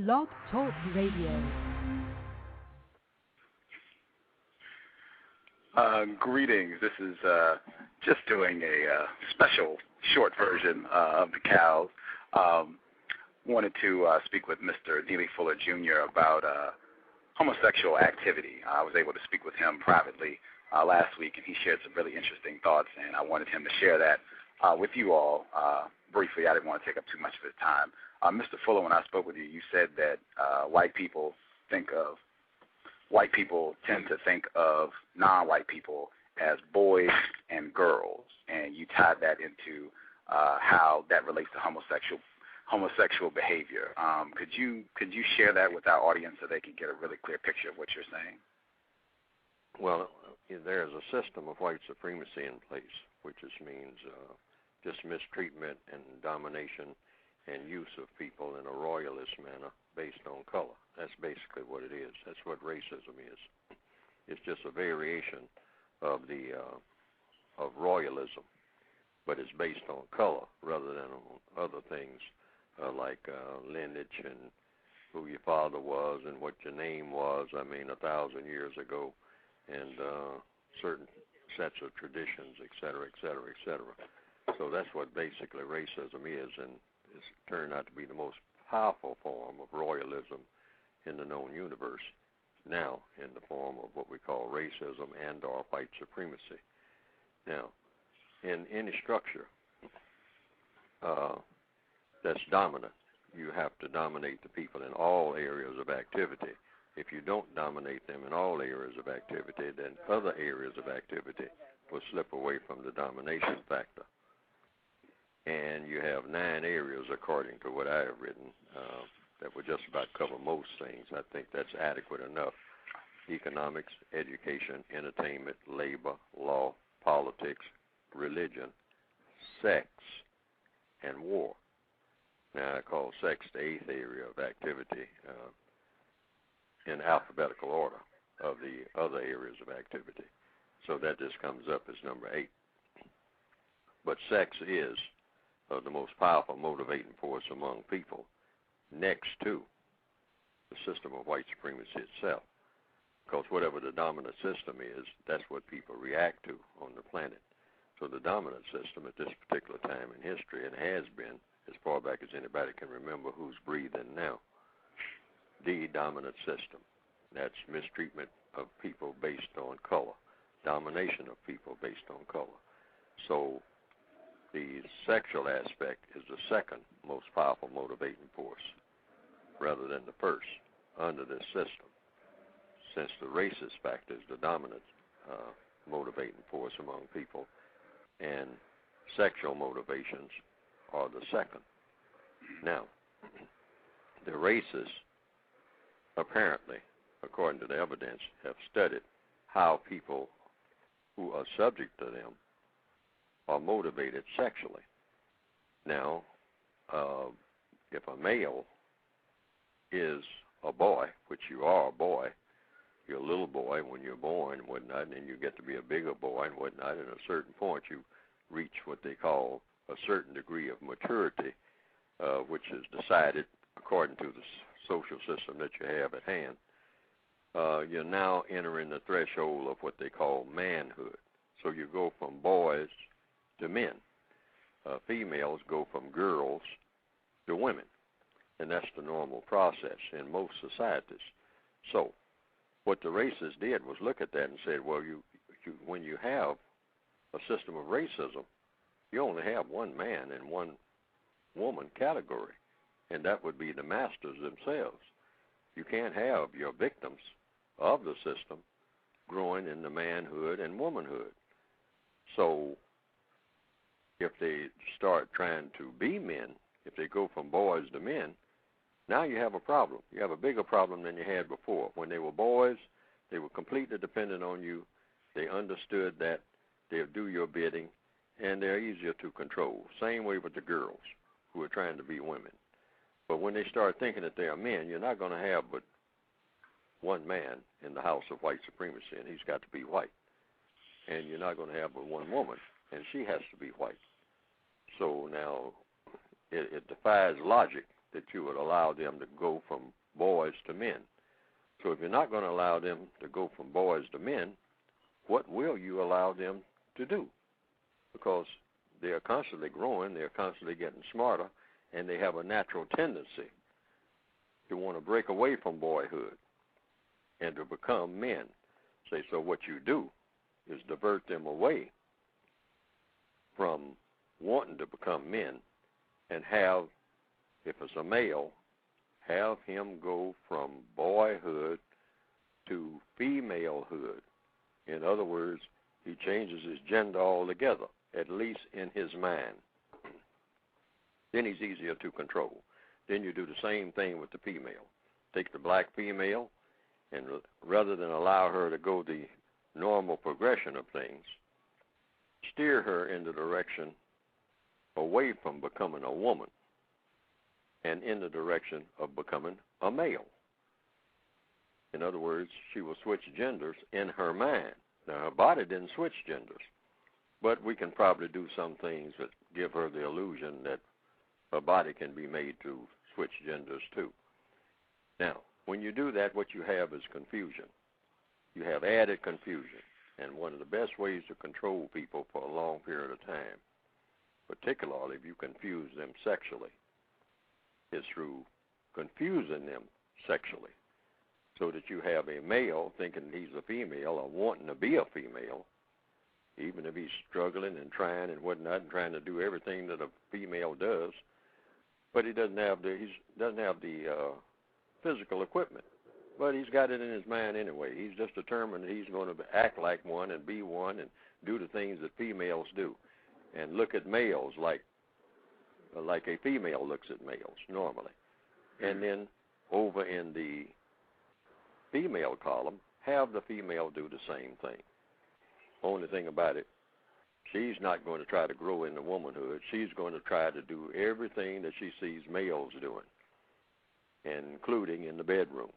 Blog Talk Radio. Greetings. This is just doing a special short version of the cows. Wanted to speak with Mr. Neely Fuller Jr. about homosexual activity. I was able to speak with him privately last week, and he shared some really interesting thoughts, and I wanted him to share that with you all briefly. I didn't want to take up too much of his time. Mr. Fuller, when I spoke with you, you said that white people tend to think of non-white people as boys and girls, and you tied that into how that relates to homosexual behavior. Could you share that with our audience so they can get a really clear picture of what you're saying? Well, there is a system of white supremacy in place, which just means just mistreatment and domination and use of people in a royalist manner based on color. That's basically what it is. That's what racism is. It's just a variation of of royalism, but it's based on color rather than on other things like lineage and who your father was and what your name was. 1,000 years ago, and certain sets of traditions, et cetera, et cetera, et cetera. So that's what basically racism is, and it's turned out to be the most powerful form of royalism in the known universe now, in the form of what we call racism and or white supremacy. Now, in any structure that's dominant, you have to dominate the people in all areas of activity. If you don't dominate them in all areas of activity, then other areas of activity will slip away from the domination factor. And you have 9 areas, according to what I have written, that would just about cover most things. I think that's adequate enough. Economics, education, entertainment, labor, law, politics, religion, sex, and war. Now, I call sex the 8th area of activity in alphabetical order of the other areas of activity. So that just comes up as number 8. But sex is the most powerful motivating force among people, next to the system of white supremacy itself. Because whatever the dominant system is, that's what people react to on the planet. So the dominant system at this particular time in history, and has been as far back as anybody can remember who's breathing now, the dominant system. That's mistreatment of people based on color, domination of people based on color. So the sexual aspect is the second most powerful motivating force rather than the first under this system, since the racist factor is the dominant motivating force among people, and sexual motivations are the second. Now, the racists apparently, according to the evidence, have studied how people who are subject to them are motivated sexually. Now, if a male is a boy, which you are a boy, you're a little boy when you're born and whatnot, and then you get to be a bigger boy and whatnot, and at a certain point you reach what they call a certain degree of maturity, which is decided according to the social system that you have at hand. You're now entering the threshold of what they call manhood. So you go from boys to men. Females go from girls to women, and that's the normal process in most societies. So what the racists did was look at that and said, well, you when you have a system of racism, you only have one man and one woman category, and that would be the masters themselves. You can't have your victims of the system growing into manhood and womanhood. So if they start trying to be men, if they go from boys to men, now you have a problem. You have a bigger problem than you had before. When they were boys, they were completely dependent on you. They understood that they'll do your bidding, and they're easier to control. Same way with the girls who are trying to be women. But when they start thinking that they are men, you're not going to have but one man in the house of white supremacy, and he's got to be white. And you're not going to have but one woman, and she has to be white. So now it defies logic that you would allow them to go from boys to men. So if you're not going to allow them to go from boys to men, what will you allow them to do? Because they are constantly growing, they are constantly getting smarter, and they have a natural tendency to want to break away from boyhood and to become men. So what you do is divert them away from wanting to become men and have, if it's a male, have him go from boyhood to femalehood. In other words, he changes his gender altogether, at least in his mind. Then he's easier to control. Then you do the same thing with the female. Take the black female, and rather than allow her to go the normal progression of things, steer her in the direction away from becoming a woman and in the direction of becoming a male. In other words, she will switch genders in her mind. Now, her body didn't switch genders, but we can probably do some things that give her the illusion that her body can be made to switch genders too. Now, when you do that, what you have is confusion. You have added confusion. And one of the best ways to control people for a long period of time, particularly if you confuse them sexually, is through confusing them sexually, so that you have a male thinking he's a female or wanting to be a female, even if he's struggling and trying and whatnot and trying to do everything that a female does, but he doesn't have the physical equipment. But he's got it in his mind anyway. He's just determined that he's going to act like one and be one and do the things that females do, and look at males like a female looks at males normally. And then over in the female column, have the female do the same thing. Only thing about it, she's not going to try to grow into womanhood. She's going to try to do everything that she sees males doing, including in the bedroom.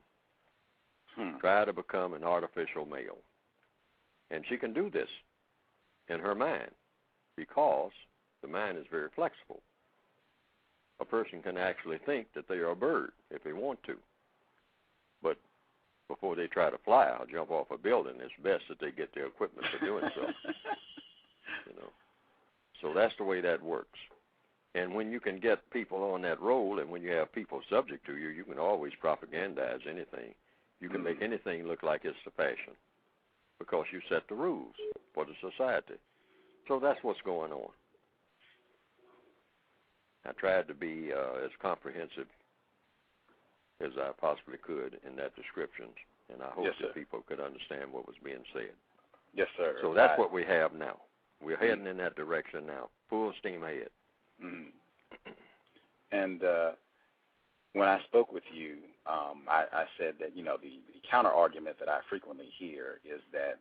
Try to become an artificial male. And she can do this in her mind because the mind is very flexible. A person can actually think that they are a bird if they want to. But before they try to fly or jump off a building, it's best that they get their equipment for doing so. So that's the way that works. And when you can get people on that role and when you have people subject to you, you can always propagandize anything. You can make anything look like it's the fashion because you set the rules for the society. So that's what's going on. I tried to be as comprehensive as I possibly could in that description, and I hope that people could understand what was being said. Yes, sir. So that's what we have now. We're heading in that direction now, full steam ahead. And when I spoke with you, I said that, the counter-argument that I frequently hear is that,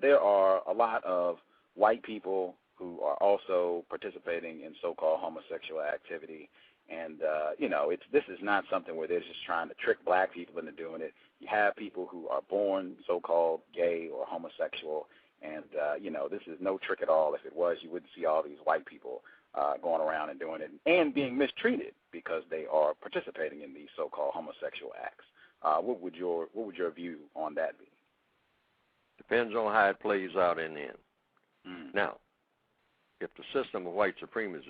there are a lot of white people who are also participating in so-called homosexual activity. And, this is not something where they're just trying to trick black people into doing it. You have people who are born so-called gay or homosexual, and, this is no trick at all. If it was, you wouldn't see all these white people going around and doing it and being mistreated because they are participating in these so-called homosexual acts. What would your view on that be? Depends on how it plays out in the end. Now, if the system of white supremacy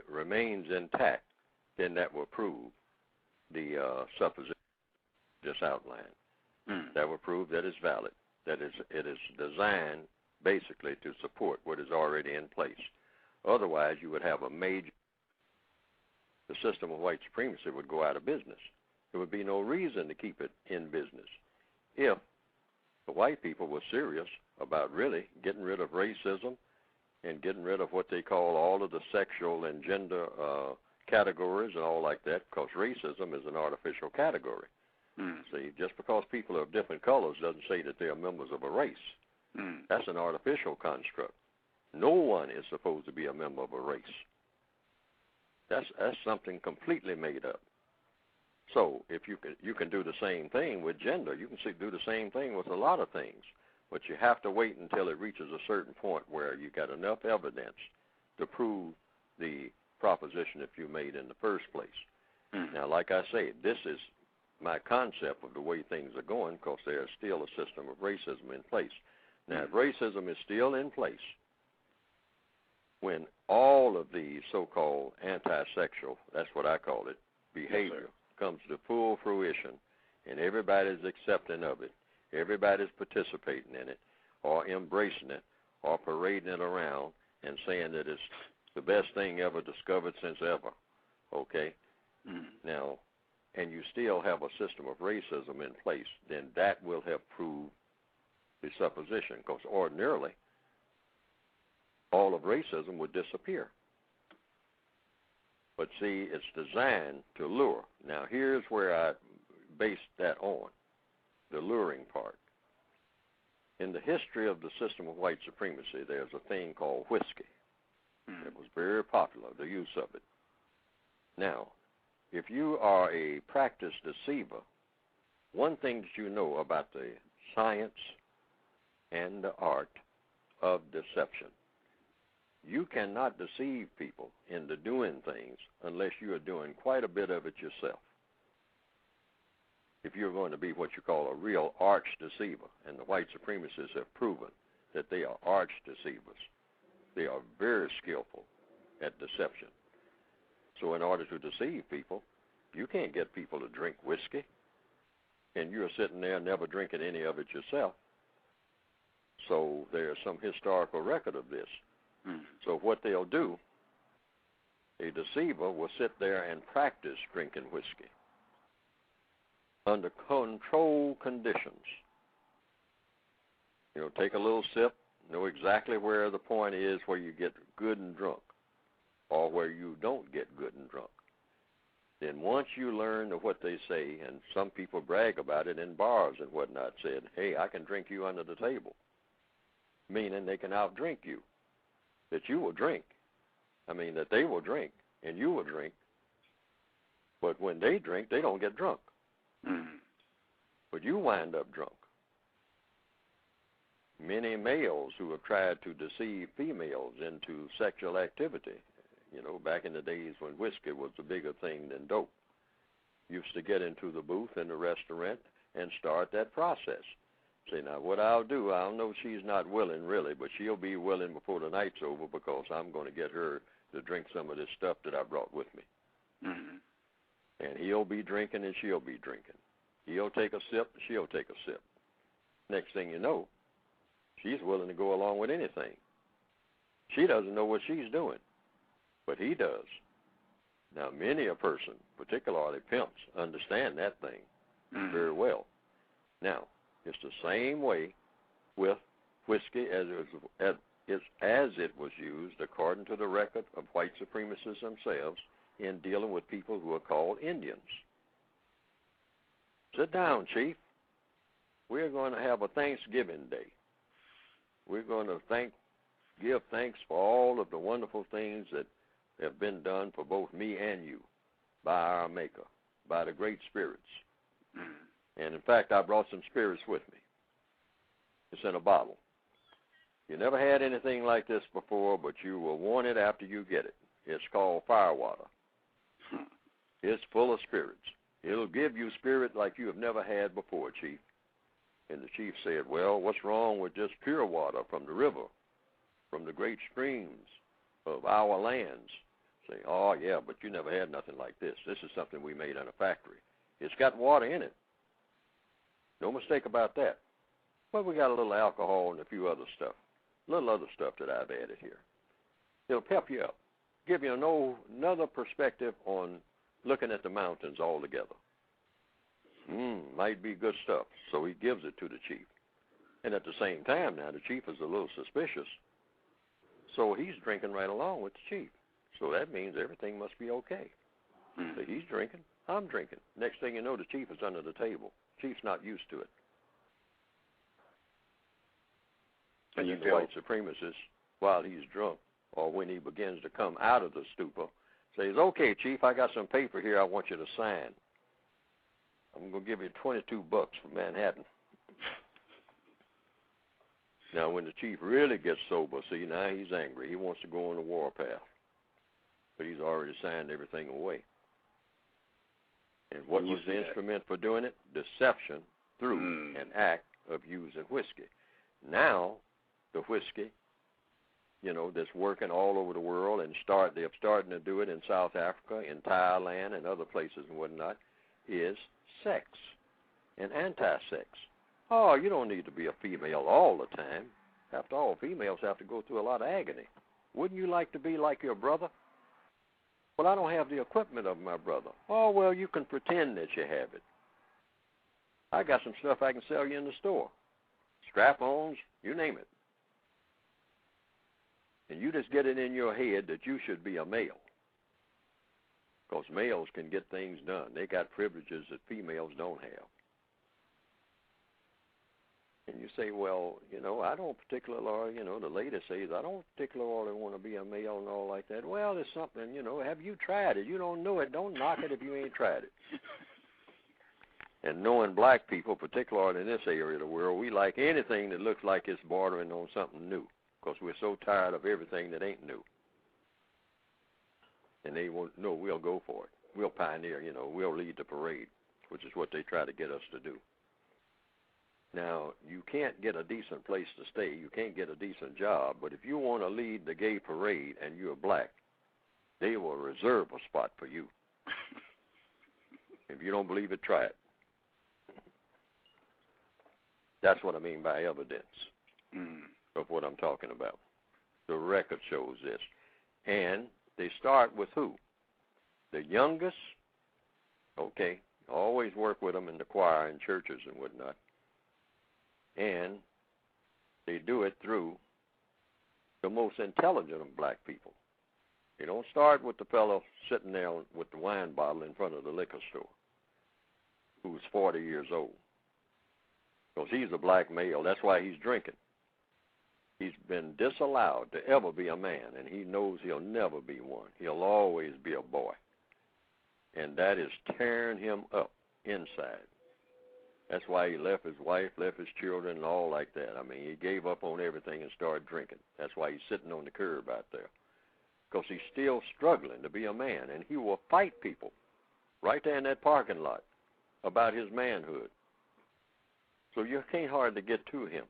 remains intact, then that will prove the supposition just outlined. That will prove that it's valid, that it is designed basically to support what is already in place. Otherwise, you would have the system of white supremacy would go out of business. There would be no reason to keep it in business if the white people were serious about really getting rid of racism and getting rid of what they call all of the sexual and gender categories and all like that, because racism is an artificial category. See, just because people are of different colors doesn't say that they are members of a race. That's an artificial construct. No one is supposed to be a member of a race. That's something completely made up. So if you can do the same thing with gender, you can do the same thing with a lot of things, but you have to wait until it reaches a certain point where you got enough evidence to prove the proposition that you made in the first place. Now, like I say, this is my concept of the way things are going because there is still a system of racism in place. Now, if racism is still in place, when all of the so-called anti-sexual, that's what I call it, behavior comes to full fruition and everybody's accepting of it, everybody's participating in it or embracing it or parading it around and saying that it's the best thing ever discovered since ever, okay? Now, and you still have a system of racism in place, then that will have proved the supposition because ordinarily all of racism would disappear. But see, it's designed to lure. Now, here's where I base that on, the luring part. In the history of the system of white supremacy, there's a thing called whiskey. It was very popular, the use of it. Now, if you are a practiced deceiver, one thing that you know about the science and the art of deception, you cannot deceive people into doing things unless you are doing quite a bit of it yourself. If you're going to be what you call a real arch deceiver, and the white supremacists have proven that they are arch deceivers, they are very skillful at deception. So in order to deceive people, you can't get people to drink whiskey, and you're sitting there never drinking any of it yourself. So there's some historical record of this. So what they'll do, a deceiver will sit there and practice drinking whiskey under controlled conditions. You know, take a little sip, know exactly where the point is where you get good and drunk or where you don't get good and drunk. Then once you learn what they say, and some people brag about it in bars and whatnot, said, hey, I can drink you under the table, meaning they can outdrink you, that you will drink. I mean, that they will drink and you will drink, but when they drink, they don't get drunk. But you wind up drunk. Many males who have tried to deceive females into sexual activity, you know, back in the days when whiskey was a bigger thing than dope, used to get into the booth in the restaurant and start that process. Say, now what I'll do, I'll know she's not willing really, but she'll be willing before the night's over because I'm going to get her to drink some of this stuff that I brought with me. And he'll be drinking and she'll be drinking. He'll take a sip, she'll take a sip. Next thing you know, she's willing to go along with anything. She doesn't know what she's doing, but he does. Now, many a person, particularly pimps, understand that thing very well. Now, it's the same way with whiskey as it was used, according to the record of white supremacists themselves, in dealing with people who are called Indians. Sit down, Chief. We're going to have a Thanksgiving Day. We're going to give thanks for all of the wonderful things that have been done for both me and you by our Maker, by the great spirits. And, in fact, I brought some spirits with me. It's in a bottle. You never had anything like this before, but you will want it after you get it. It's called firewater. It's full of spirits. It'll give you spirit like you have never had before, Chief. And the chief said, well, what's wrong with just pure water from the river, from the great streams of our lands? Say, oh, yeah, but you never had nothing like this. This is something we made in a factory. It's got water in it. No mistake about that. But we got a little alcohol and a few other stuff, little other stuff that I've added here. It'll pep you up, give you another perspective on looking at the mountains altogether. Might be good stuff. So he gives it to the chief. And at the same time now, the chief is a little suspicious. So he's drinking right along with the chief. So that means everything must be okay. So he's drinking, I'm drinking. Next thing you know, the chief is under the table. Chief's not used to it. And then the white supremacist, while he's drunk, or when he begins to come out of the stupor, says, okay, Chief, I got some paper here I want you to sign. I'm going to give you $22 for Manhattan. Now, when the chief really gets sober, see, now he's angry. He wants to go on the warpath. but he's already signed everything away. And what was the instrument for doing it? Deception through an act of using whiskey. Now, the whiskey, that's working all over the world, and they're starting to do it in South Africa, in Thailand, and other places and whatnot, is sex and anti-sex. Oh, you don't need to be a female all the time. After all, females have to go through a lot of agony. Wouldn't you like to be like your brother? Well, I don't have the equipment of my brother. Oh, well, you can pretend that you have it. I got some stuff I can sell you in the store. Strap-ons, you name it. And you just get it in your head that you should be a male. Because males can get things done. They got privileges that females don't have. And you say, well, I don't particularly, the lady says, I don't particularly want to be a male and all like that. Well, there's something, have you tried it? You don't know it. Don't knock it if you ain't tried it. And knowing black people, particularly in this area of the world, we like anything that looks like it's bordering on something new because we're so tired of everything that ain't new. And they won't know we'll go for it. We'll pioneer, we'll lead the parade, which is what they try to get us to do. Now, you can't get a decent place to stay. You can't get a decent job. But if you want to lead the gay parade and you're black, they will reserve a spot for you. If you don't believe it, try it. That's what I mean by evidence of what I'm talking about. The record shows this. And they start with who? The youngest. Okay, always work with them in the choir and churches and whatnot. And they do it through the most intelligent of black people. They don't start with the fellow sitting there with the wine bottle in front of the liquor store who's 40 years old. Because he's a black male. That's why he's drinking. He's been disallowed to ever be a man, and he knows he'll never be one. He'll always be a boy. And that is tearing him up inside. That's why he left his wife, left his children, and all like that. I mean, he gave up on everything and started drinking. That's why he's sitting on the curb out there. Because he's still struggling to be a man, and he will fight people right there in that parking lot about his manhood. So you can't hardly get to him,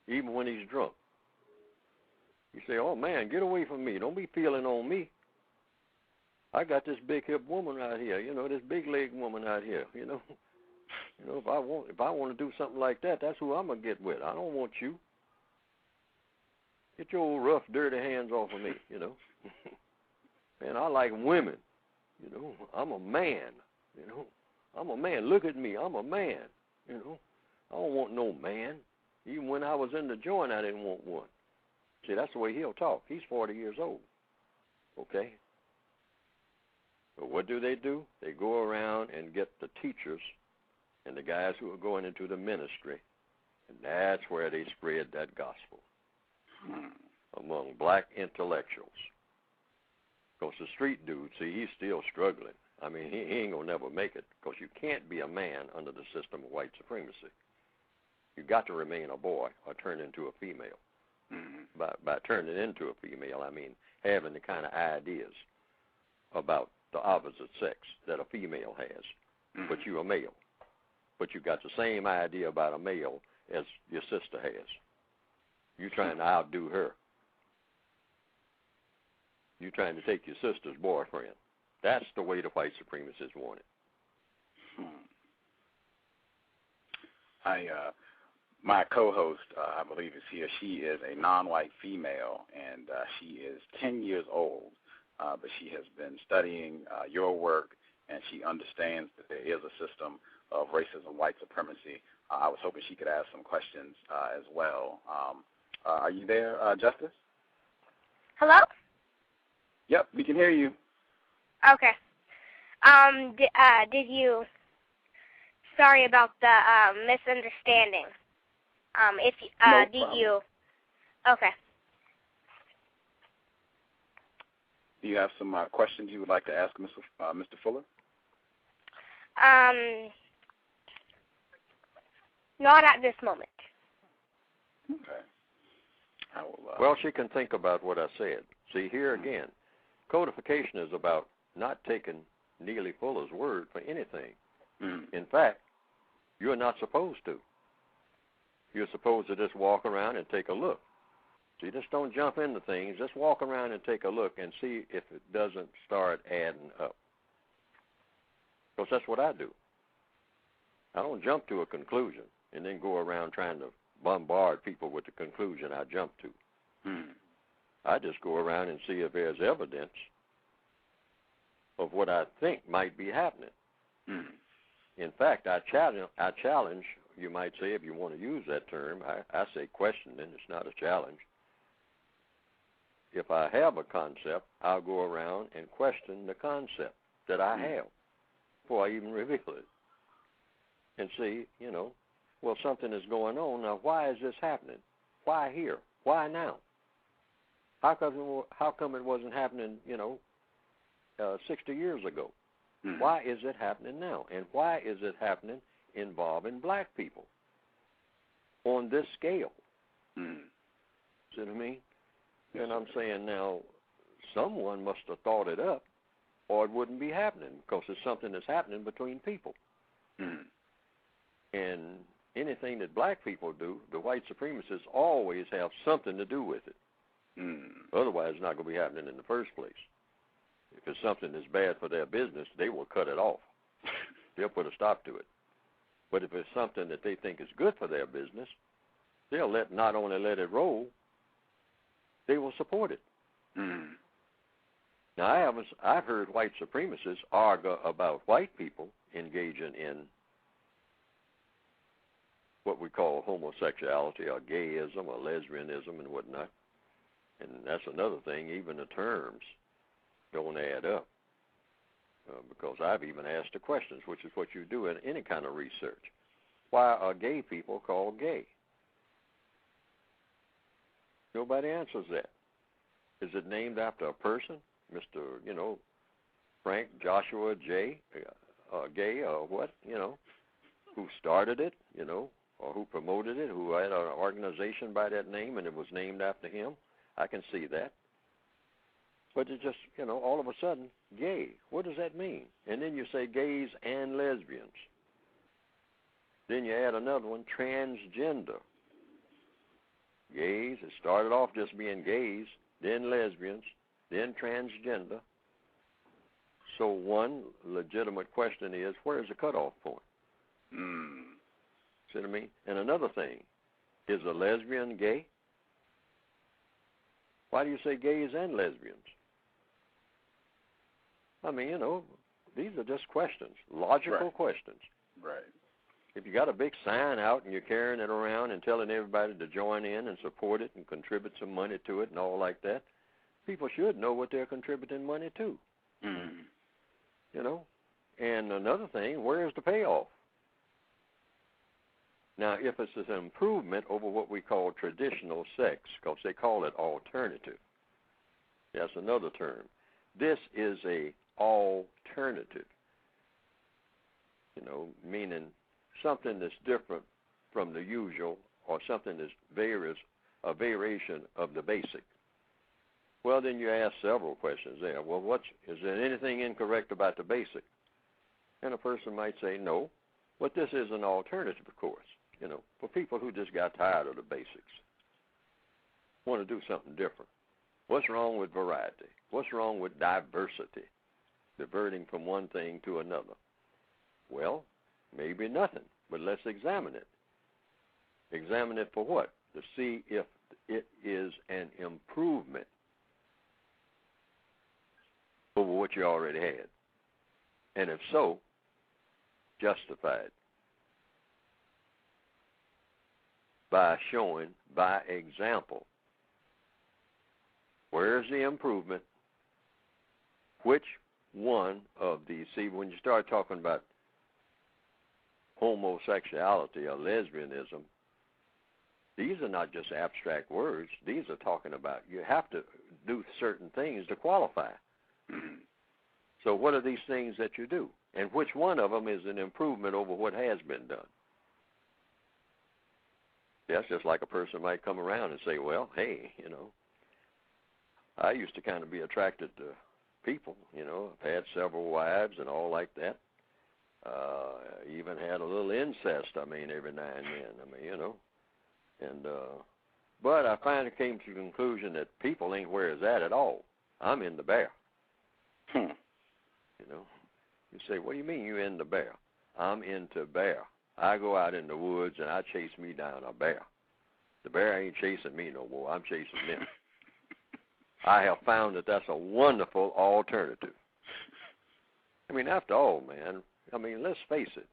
even when he's drunk. You say, oh, man, get away from me. Don't be feeling on me. I got this big-hip woman out here, this big-leg woman out here, if I want to do something like that, that's who I'm going to get with. I don't want you. Get your old rough, dirty hands off of me, Man, I like women, I'm a man, I'm a man. Look at me. I'm a man, I don't want no man. Even when I was in the joint, I didn't want one. See, that's the way he'll talk. He's 40 years old, okay? But what do? They go around and get the teachers and the guys who are going into the ministry, and that's where they spread that gospel among black intellectuals. Because the street dude, see, he's still struggling. I mean, he ain't going to never make it because you can't be a man under the system of white supremacy. You got to remain a boy or turn into a female. By turning into a female, I mean having the kind of ideas about the opposite sex that a female has, but you're a male. But you got the same idea about a male as your sister has. You're trying to outdo her. You're trying to take your sister's boyfriend. That's the way the white supremacists want it. My co-host, I believe is here. She is a non-white female, and she is 10 years old, but she has been studying your work, and she understands that there is a system of racism, white supremacy. I was hoping she could ask some questions as well. Are you there, Justice? Hello? Yep, we can hear you. Okay. Did you? Sorry about the misunderstanding. No did problem. you? Okay. Do you have some questions you would like to ask Mr. Fuller? Not at this moment. Okay. I will, Well, she can think about what I said. See, here again, codification is about not taking Neely Fuller's word for anything. Mm-hmm. In fact, you're not supposed to. You're supposed to just walk around and take a look. See, just don't jump into things. Just walk around and take a look and see if it doesn't start adding up. Because that's what I do. I don't jump to a conclusion and then go around trying to bombard people with the conclusion I jump to. Mm-hmm. I just go around and see if there's evidence of what I think might be happening. Mm-hmm. In fact, I challenge, you might say, if you want to use that term, I say questioning, it's not a challenge. If I have a concept, I'll go around and question the concept that I have before I even reveal it. And see, well, something is going on. Now, why is this happening? Why here? Why now? How come it wasn't happening, 60 years ago? Mm-hmm. Why is it happening now? And why is it happening involving black people on this scale? Mm-hmm. See what I mean? And I'm saying now, someone must have thought it up, or it wouldn't be happening, because it's something that's happening between people. Mm-hmm. And anything that black people do, the white supremacists always have something to do with it. Mm-hmm. Otherwise, it's not going to be happening in the first place. If it's something that's bad for their business, they will cut it off. They'll put a stop to it. But if it's something that they think is good for their business, they'll not only let it roll, they will support it. Mm-hmm. Now, I've heard white supremacists argue about white people engaging in what we call homosexuality or gayism or lesbianism and whatnot. And that's another thing, even the terms don't add up. Because I've even asked the questions, which is what you do in any kind of research. Why are gay people called gay? Nobody answers that. Is it named after a person, Mr., Frank Joshua J. Gay or what, who started it, or who promoted it, who had an organization by that name and it was named after him? I can see that. But it's just, all of a sudden, gay. What does that mean? And then you say gays and lesbians. Then you add another one, transgender. Gays, it started off just being gays, then lesbians, then transgender. So one legitimate question is, where's the cutoff point? See what I mean? And another thing, is a lesbian gay? Why do you say gays and lesbians? I mean, these are just questions, logical questions. Right. If you got a big sign out and you're carrying it around and telling everybody to join in and support it and contribute some money to it and all like that, people should know what they're contributing money to. Mm-hmm. And another thing, where's the payoff? Now, if it's an improvement over what we call traditional sex, because they call it alternative, that's another term. This is a alternative, meaning something that's different from the usual or something that's a variation of the basic. Well, then you ask several questions there. Well, is there anything incorrect about the basic? And a person might say no, but this is an alternative, of course, for people who just got tired of the basics, want to do something different. What's wrong with variety? What's wrong with diversity, diverting from one thing to another? Well, maybe nothing, but let's examine it. Examine it for what? To see if it is an improvement over what you already had. And if so, justify it by showing, by example, where's the improvement, which one of these, see, when you start talking about homosexuality or lesbianism, these are not just abstract words. These are talking about you have to do certain things to qualify. So what are these things that you do? And which one of them is an improvement over what has been done? That's just like a person might come around and say, well, hey, I used to kind of be attracted to people, you know. I've had several wives and all like that. Even had a little incest, I mean, every now and then. I mean, you know. And but I finally came to the conclusion that people ain't where it's at all. I'm in the bear. You know. You say, what do you mean you in the bear? I'm into bear. I go out in the woods and I chase me down a bear. The bear ain't chasing me no more. I'm chasing them. I have found that that's a wonderful alternative. I mean, after all, man, I mean, let's face it.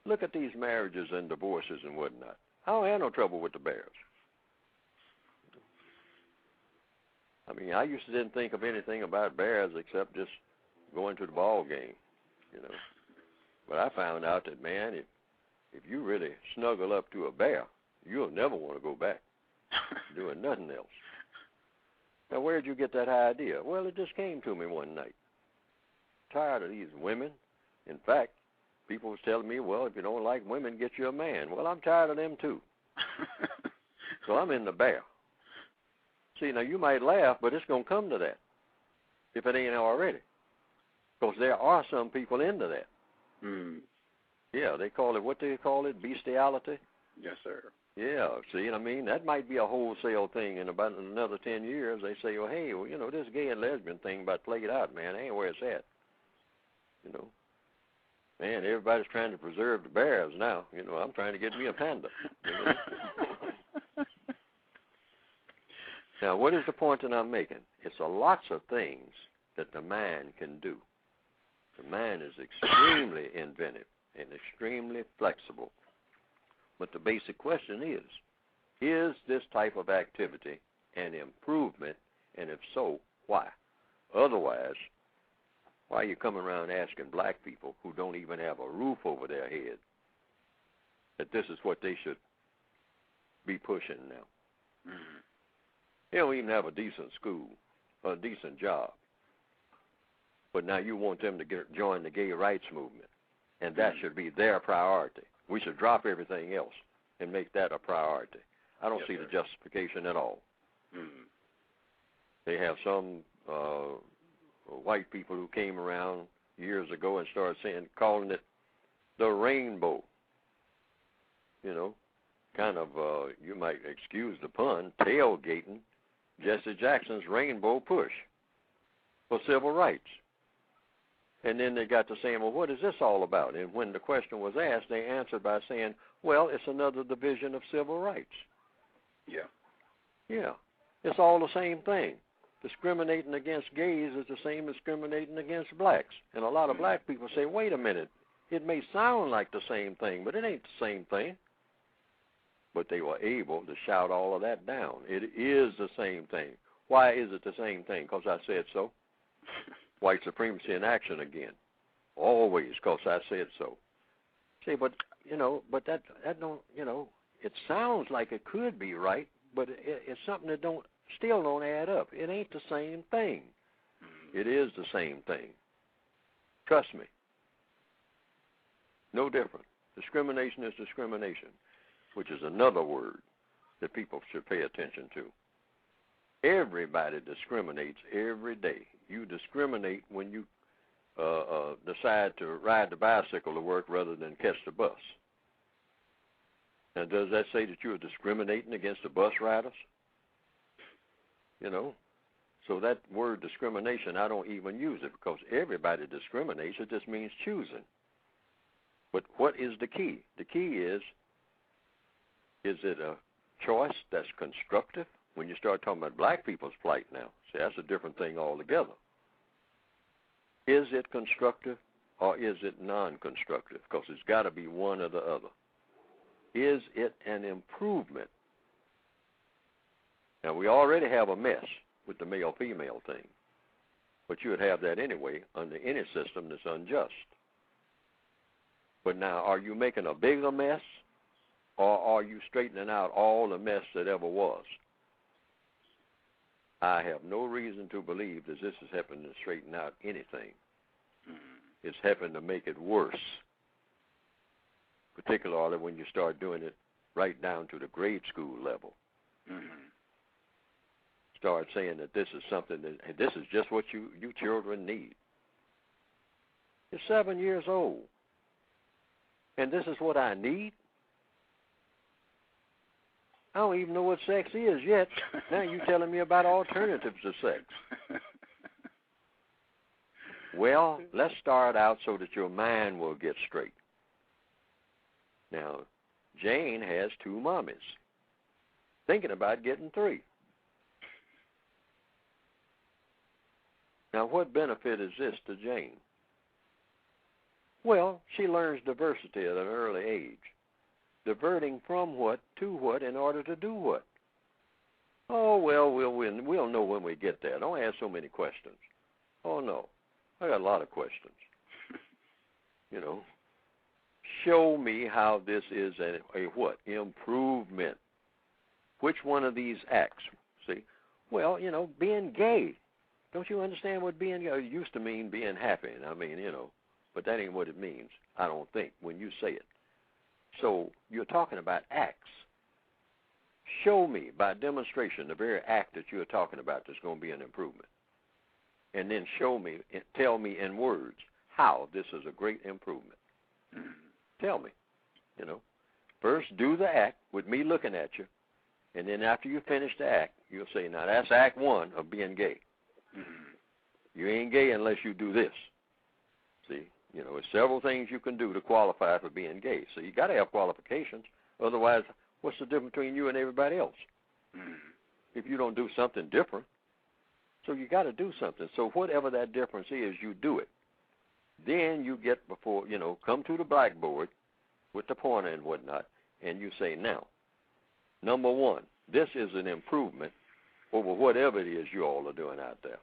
Look at these marriages and divorces and whatnot. I don't have no trouble with the bears. I mean, I used to didn't think of anything about bears except just going to the ball game, you know. But I found out that, man, if you really snuggle up to a bear, you'll never want to go back doing nothing else. Now, where did you get that idea? Well, it just came to me one night. Tired of these women. In fact, people was telling me, well, if you don't like women, get you a man. Well, I'm tired of them too. So I'm in the bear. See, now you might laugh, but it's going to come to that if it ain't already. Because there are some people into that. Mm. Yeah, they call it, what do they call it, bestiality? Yes, sir. Yeah, see, I mean, that might be a wholesale thing. In about another 10 years, they say, well, hey, well, you know, this gay and lesbian thing about played out, man, ain't where it's at. You know. Man, everybody's trying to preserve the bears now. You know, I'm trying to get me a panda. You know? Now, what is the point that I'm making? It's lots of things that the mind can do. The mind is extremely inventive and extremely flexible. But the basic question is this type of activity an improvement, and if so, why? Otherwise, why are you coming around asking black people who don't even have a roof over their head that this is what they should be pushing now? Mm-hmm. They don't even have a decent school, a decent job. But now you want them to join the gay rights movement, and that should be their priority. We should drop everything else and make that a priority. I don't see the justification at all. Mm-hmm. They have some white people who came around years ago and started calling it the rainbow. You know, kind of, you might excuse the pun, tailgating Jesse Jackson's rainbow push for civil rights. And then they got to saying, well, what is this all about? And when the question was asked, they answered by saying, well, it's another division of civil rights. Yeah. Yeah. It's all the same thing. Discriminating against gays is the same as discriminating against blacks. And a lot of black people say, wait a minute, it may sound like the same thing, but it ain't the same thing. But they were able to shout all of that down. It is the same thing. Why is it the same thing? Because I said so. White supremacy in action again. Always, because I said so. See, but, you know, but that don't, you know, it sounds like it could be right, but it's something that still don't add up. It ain't the same thing. It is the same thing. Trust me. No different. Discrimination is discrimination, which is another word that people should pay attention to. Everybody discriminates every day. You discriminate when you decide to ride the bicycle to work rather than catch the bus. Now, does that say that you're discriminating against the bus riders? You know? So that word discrimination, I don't even use it because everybody discriminates. It just means choosing. But what is the key? The key is it a choice that's constructive? When you start talking about black people's plight now, see, that's a different thing altogether. Is it constructive or is it non-constructive? Because it's got to be one or the other. Is it an improvement? Now, we already have a mess with the male-female thing, but you would have that anyway under any system that's unjust. But now, are you making a bigger mess, or are you straightening out all the mess that ever was? I have no reason to believe that this is helping to straighten out anything. It's helping to make it worse, particularly when you start doing it right down to the grade school level. start saying that this is something that this is just what you children need. You're 7 years old, and this is what I need? I don't even know what sex is yet. Now you're telling me about alternatives to sex. Well, let's start out so that your mind will get straight. Now, Jane has 2 mommies, thinking about getting 3. Now, what benefit is this to Jane? Well, she learns diversity at an early age. Diverting from what to what in order to do what? Oh, well, we'll know when we get there. Don't ask so many questions. Oh, no. I got a lot of questions. You know, show me how this is a what? Improvement. Which one of these acts? See? Well, you know, being gay. Don't you understand what being gay? It used to mean being happy. I mean, you know, but that ain't what it means, I don't think, when you say it. So you're talking about acts. Show me by demonstration the very act that you're talking about that's going to be an improvement. And then show me, tell me in words how this is a great improvement. Tell me, you know. First, do the act with me looking at you. And then after you finish the act, you'll say, now that's act 1 of being gay. You ain't gay unless you do this. See? You know, there's several things you can do to qualify for being gay. So you got to have qualifications. Otherwise, what's the difference between you and everybody else? If you don't do something different. So you got to do something. So whatever that difference is, you do it. Then you get before, you know, come to the blackboard with the pointer and whatnot, and you say, now, number 1, this is an improvement over whatever it is you all are doing out there.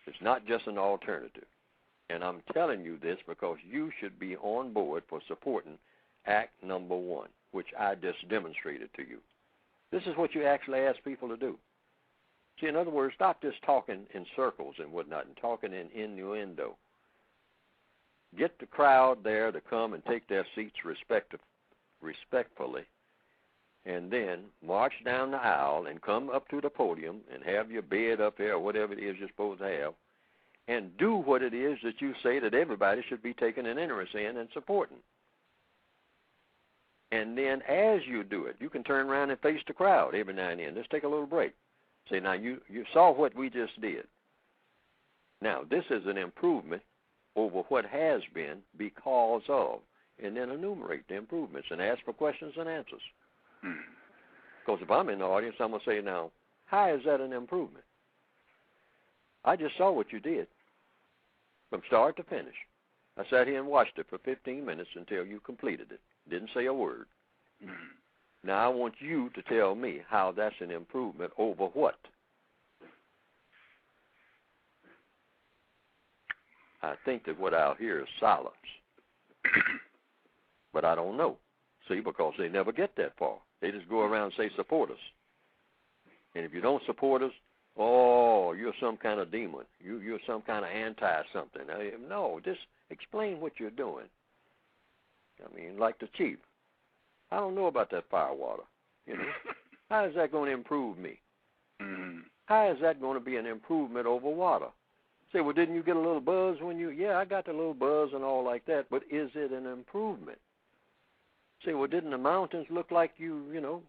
It's not just an alternative. And I'm telling you this because you should be on board for supporting act number 1, which I just demonstrated to you. This is what you actually ask people to do. See, in other words, stop just talking in circles and whatnot and talking in innuendo. Get the crowd there to come and take their seats respectfully, and then march down the aisle and come up to the podium and have your bed up there or whatever it is you're supposed to have, and do what it is that you say that everybody should be taking an interest in and supporting. And then as you do it, you can turn around and face the crowd every now and then. Just take a little break. Say, now, you saw what we just did. Now, this is an improvement over what has been because of, and then enumerate the improvements and ask for questions and answers. Because if I'm in the audience, I'm going to say, now, how is that an improvement? I just saw what you did from start to finish. I sat here and watched it for 15 minutes until you completed it. Didn't say a word. Now, I want you to tell me how that's an improvement over what? I think that what I'll hear is silence. But I don't know. See, because they never get that far. They just go around and say, support us. And if you don't support us, oh, you're some kind of demon. You're some kind of anti-something. No, just explain what you're doing. I mean, like the chief. I don't know about that fire water. You know, how is that going to improve me? How is that going to be an improvement over water? Say, well, didn't you get a little buzz when you? Yeah, I got the little buzz and all like that. But is it an improvement? Say, well, didn't the mountains look like you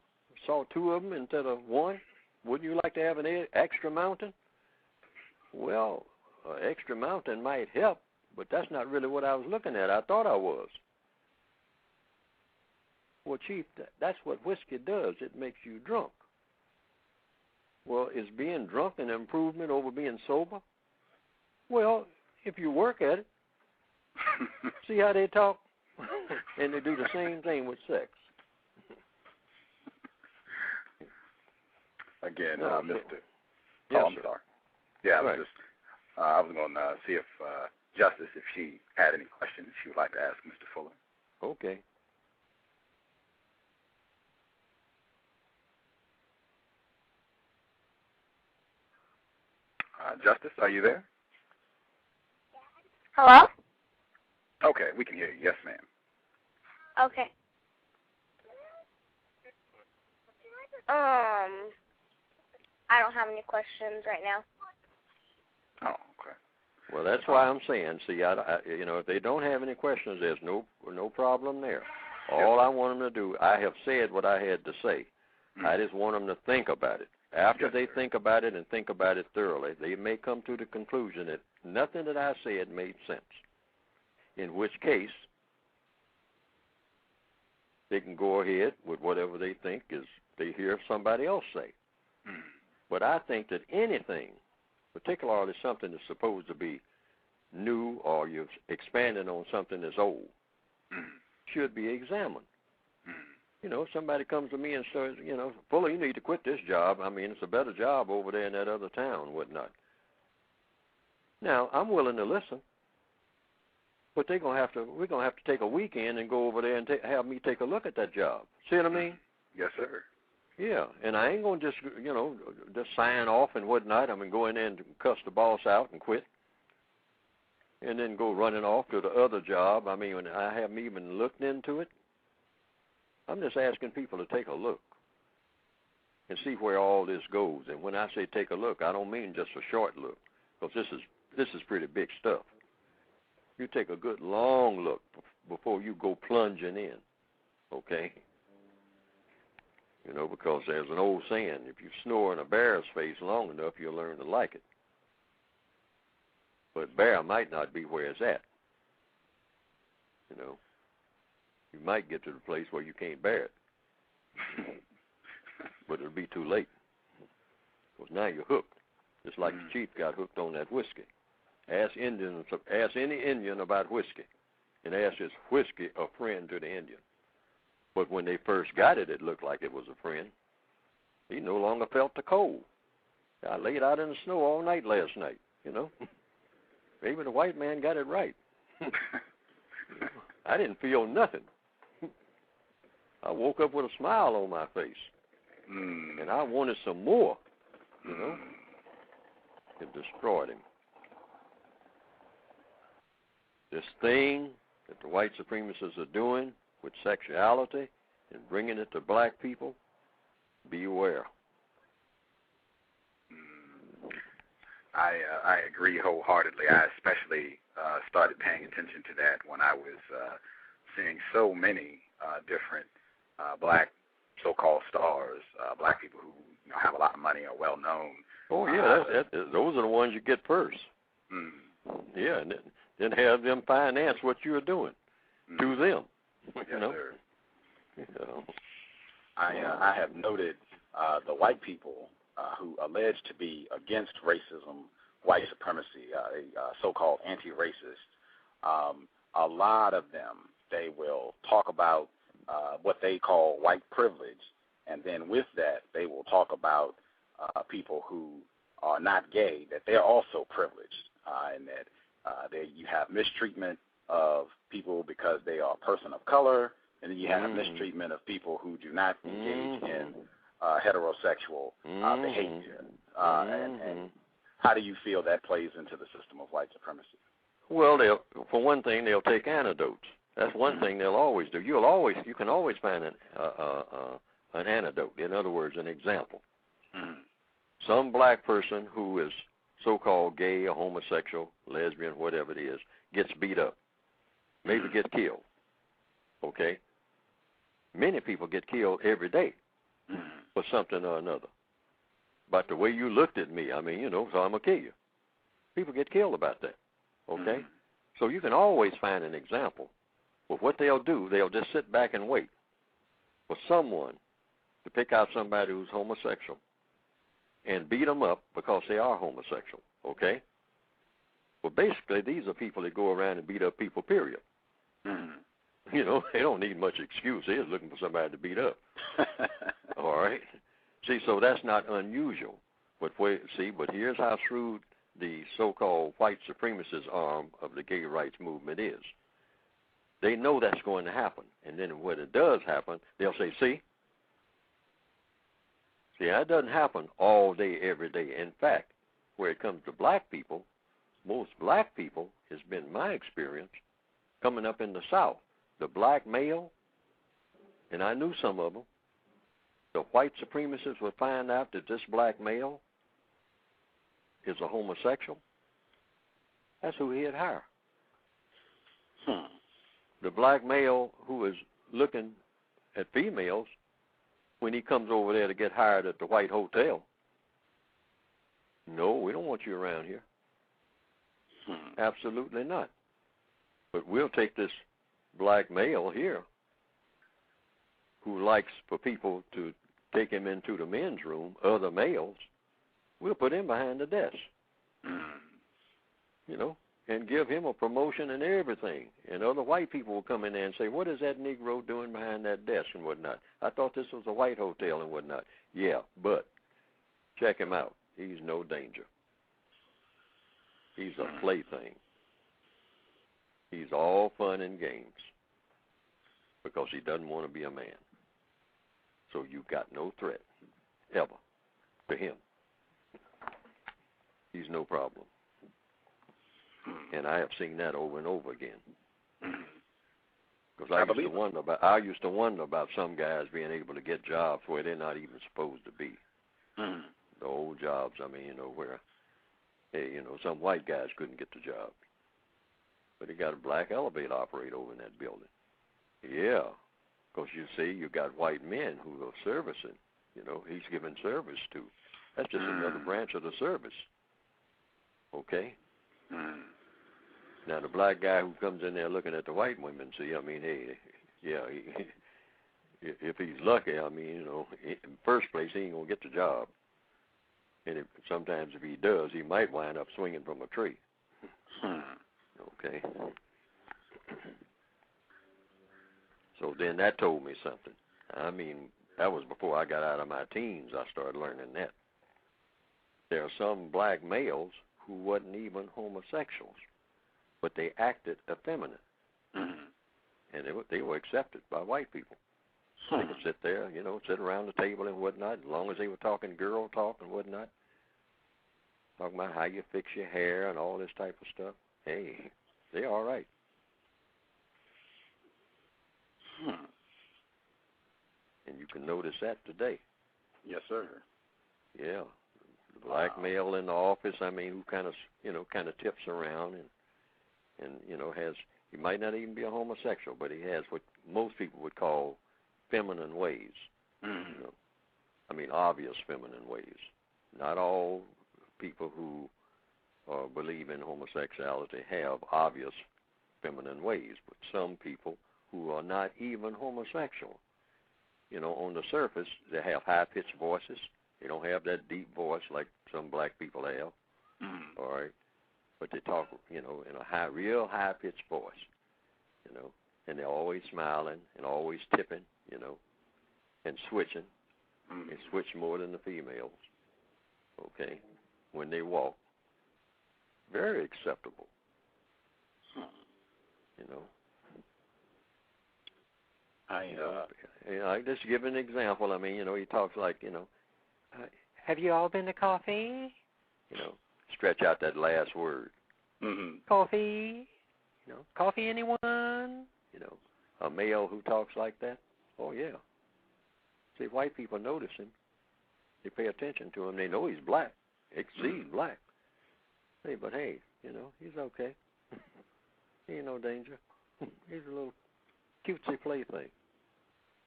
saw 2 of them instead of 1? Wouldn't you like to have an extra mountain? Well, an extra mountain might help, but that's not really what I was looking at. I thought I was. Well, Chief, that's what whiskey does. It makes you drunk. Well, is being drunk an improvement over being sober? Well, if you work at it, see how they talk? And they do the same thing with sex. Again, No, Mr. Yes, I'm sir. sorry. Yeah, Right. I was going to see if Justice, if she had any questions she would like to ask Mr. Fuller. Okay. Justice, are you there? Hello? Okay, we can hear you. Yes, ma'am. Okay. I don't have any questions right now. Oh, okay. Well, that's why I'm saying, see, if they don't have any questions, there's no problem there. All I want them to do, I have said what I had to say. I just want them to think about it. After they think about it and think about it thoroughly, they may come to the conclusion that nothing that I said made sense, in which case they can go ahead with whatever they think is they hear somebody else say. But I think that anything, particularly something that's supposed to be new or you're expanding on something that's old, should be examined. You know, if somebody comes to me and says, Fuller, you need to quit this job. I mean, it's a better job over there in that other town and whatnot. Now, I'm willing to listen, but we're gonna have to take a weekend and go over there and have me take a look at that job. See what I mean? Yes, sir. Yeah, and I ain't gonna just just sign off and whatnot. I mean, go in there and cuss the boss out and quit, and then go running off to the other job. I mean, when I haven't even looked into it. I'm just asking people to take a look and see where all this goes. And when I say take a look, I don't mean just a short look, because this is pretty big stuff. You take a good long look before you go plunging in, okay? Because there's an old saying, if you snore in a bear's face long enough, you'll learn to like it. But bear might not be where it's at, You might get to the place where you can't bear it, but it'll be too late, because now you're hooked, just like the chief got hooked on that whiskey. Ask any Indian about whiskey, and ask is whiskey a friend to the Indian? But when they first got it, it looked like it was a friend. He no longer felt the cold. I laid out in the snow all night last night, Maybe the white man got it right. I didn't feel nothing. I woke up with a smile on my face, and I wanted some more, It destroyed him. This thing that the white supremacists are doing with sexuality and bringing it to black people, beware. I agree wholeheartedly. I especially started paying attention to that when I was seeing so many different black so-called stars, black people who have a lot of money, are well known. Oh yeah, those are the ones you get first. Yeah, and then have them finance what you're doing to them. Yes, sir. I have noted the white people who allege to be against racism, white supremacy, so-called anti-racist. A lot of them, they will talk about what they call white privilege, and then with that, they will talk about people who are not gay, that they're also privileged, and that you have mistreatment of people because they are a person of color, and then you have mistreatment of people who do not engage in heterosexual behavior. And how do you feel that plays into the system of white supremacy? Well, for one thing, they'll take antidotes. That's one thing they'll always do. You can always find an antidote. In other words, an example. Some black person who is so-called gay or homosexual, lesbian, whatever it is, gets beat up, maybe gets killed. Okay? Many people get killed every day for something or another. But the way you looked at me, so I'm going to kill you. People get killed about that. Okay? So you can always find an example. But what they'll do, they'll just sit back and wait for someone to pick out somebody who's homosexual and beat them up because they are homosexual, okay? Well, basically, these are people that go around and beat up people, period. They don't need much excuse. They're just looking for somebody to beat up. All right? See, so that's not unusual. But here's how shrewd the so-called white supremacist arm of the gay rights movement is. They know that's going to happen. And then when it does happen, they'll say, see, that doesn't happen all day, every day. In fact, where it comes to black people, most black people, has been my experience, coming up in the South, the black male, and I knew some of them, the white supremacists would find out that this black male is a homosexual, that's who he'd hire. The black male who is looking at females, when he comes over there to get hired at the white hotel, no, we don't want you around here. Absolutely not. But we'll take this black male here who likes for people to take him into the men's room, other males, we'll put him behind the desk, you know, and give him a promotion and everything. And other white people will come in there and say, what is that Negro doing behind that desk and whatnot? I thought this was a white hotel and whatnot. Yeah, but check him out. He's no danger. He's a plaything. He's all fun and games because he doesn't want to be a man. So you've got no threat, ever, to him. He's no problem. And I have seen that over and over again. Because I used to wonder about some guys being able to get jobs where they're not even supposed to be. The old jobs, I mean, you know, where, hey, you know, some white guys couldn't get the job. But he got a black elevator operator over in that building. Yeah, because you see, you got white men who are servicing. You know, he's giving service to. That's just another branch of the service. Okay? Now, the black guy who comes in there looking at the white women, see, I mean, hey, yeah, if he's lucky, I mean, you know, in the first place, he ain't going to get the job. And sometimes if he does, he might wind up swinging from a tree. Okay? So then that told me something. I mean, that was before I got out of my teens, I started learning that. There are some black males who wasn't even homosexuals, but they acted effeminate. And they were accepted by white people. They could sit there, you know, sit around the table and whatnot, as long as they were talking girl talk and whatnot, talking about how you fix your hair and all this type of stuff. Hey, they're all right. And you can notice that today. Yes, sir. Yeah. The black male in the office, I mean, who kind of, you know, kind of tips around and, you know, he might not even be a homosexual, but he has what most people would call feminine ways. You know? I mean, obvious feminine ways. Not all people who believe in homosexuality have obvious feminine ways, but some people who are not even homosexual, you know, on the surface, they have high-pitched voices. They don't have that deep voice like some black people have, all right? But they talk, you know, in a real high-pitched voice, you know, and they're always smiling and always tipping, you know, and switching. They switch more than the females, okay, when they walk. Very acceptable, you know. I just give an example. I mean, you know, he talks like, you know, have you all been to coffee? You know, stretch out that last word. Coffee? You know, coffee anyone? You know, a male who talks like that? Oh, yeah. See, white people notice him. They pay attention to him. They know he's black. They see he's black. Hey, but hey, you know, he's okay. He ain't no danger. He's a little cutesy plaything.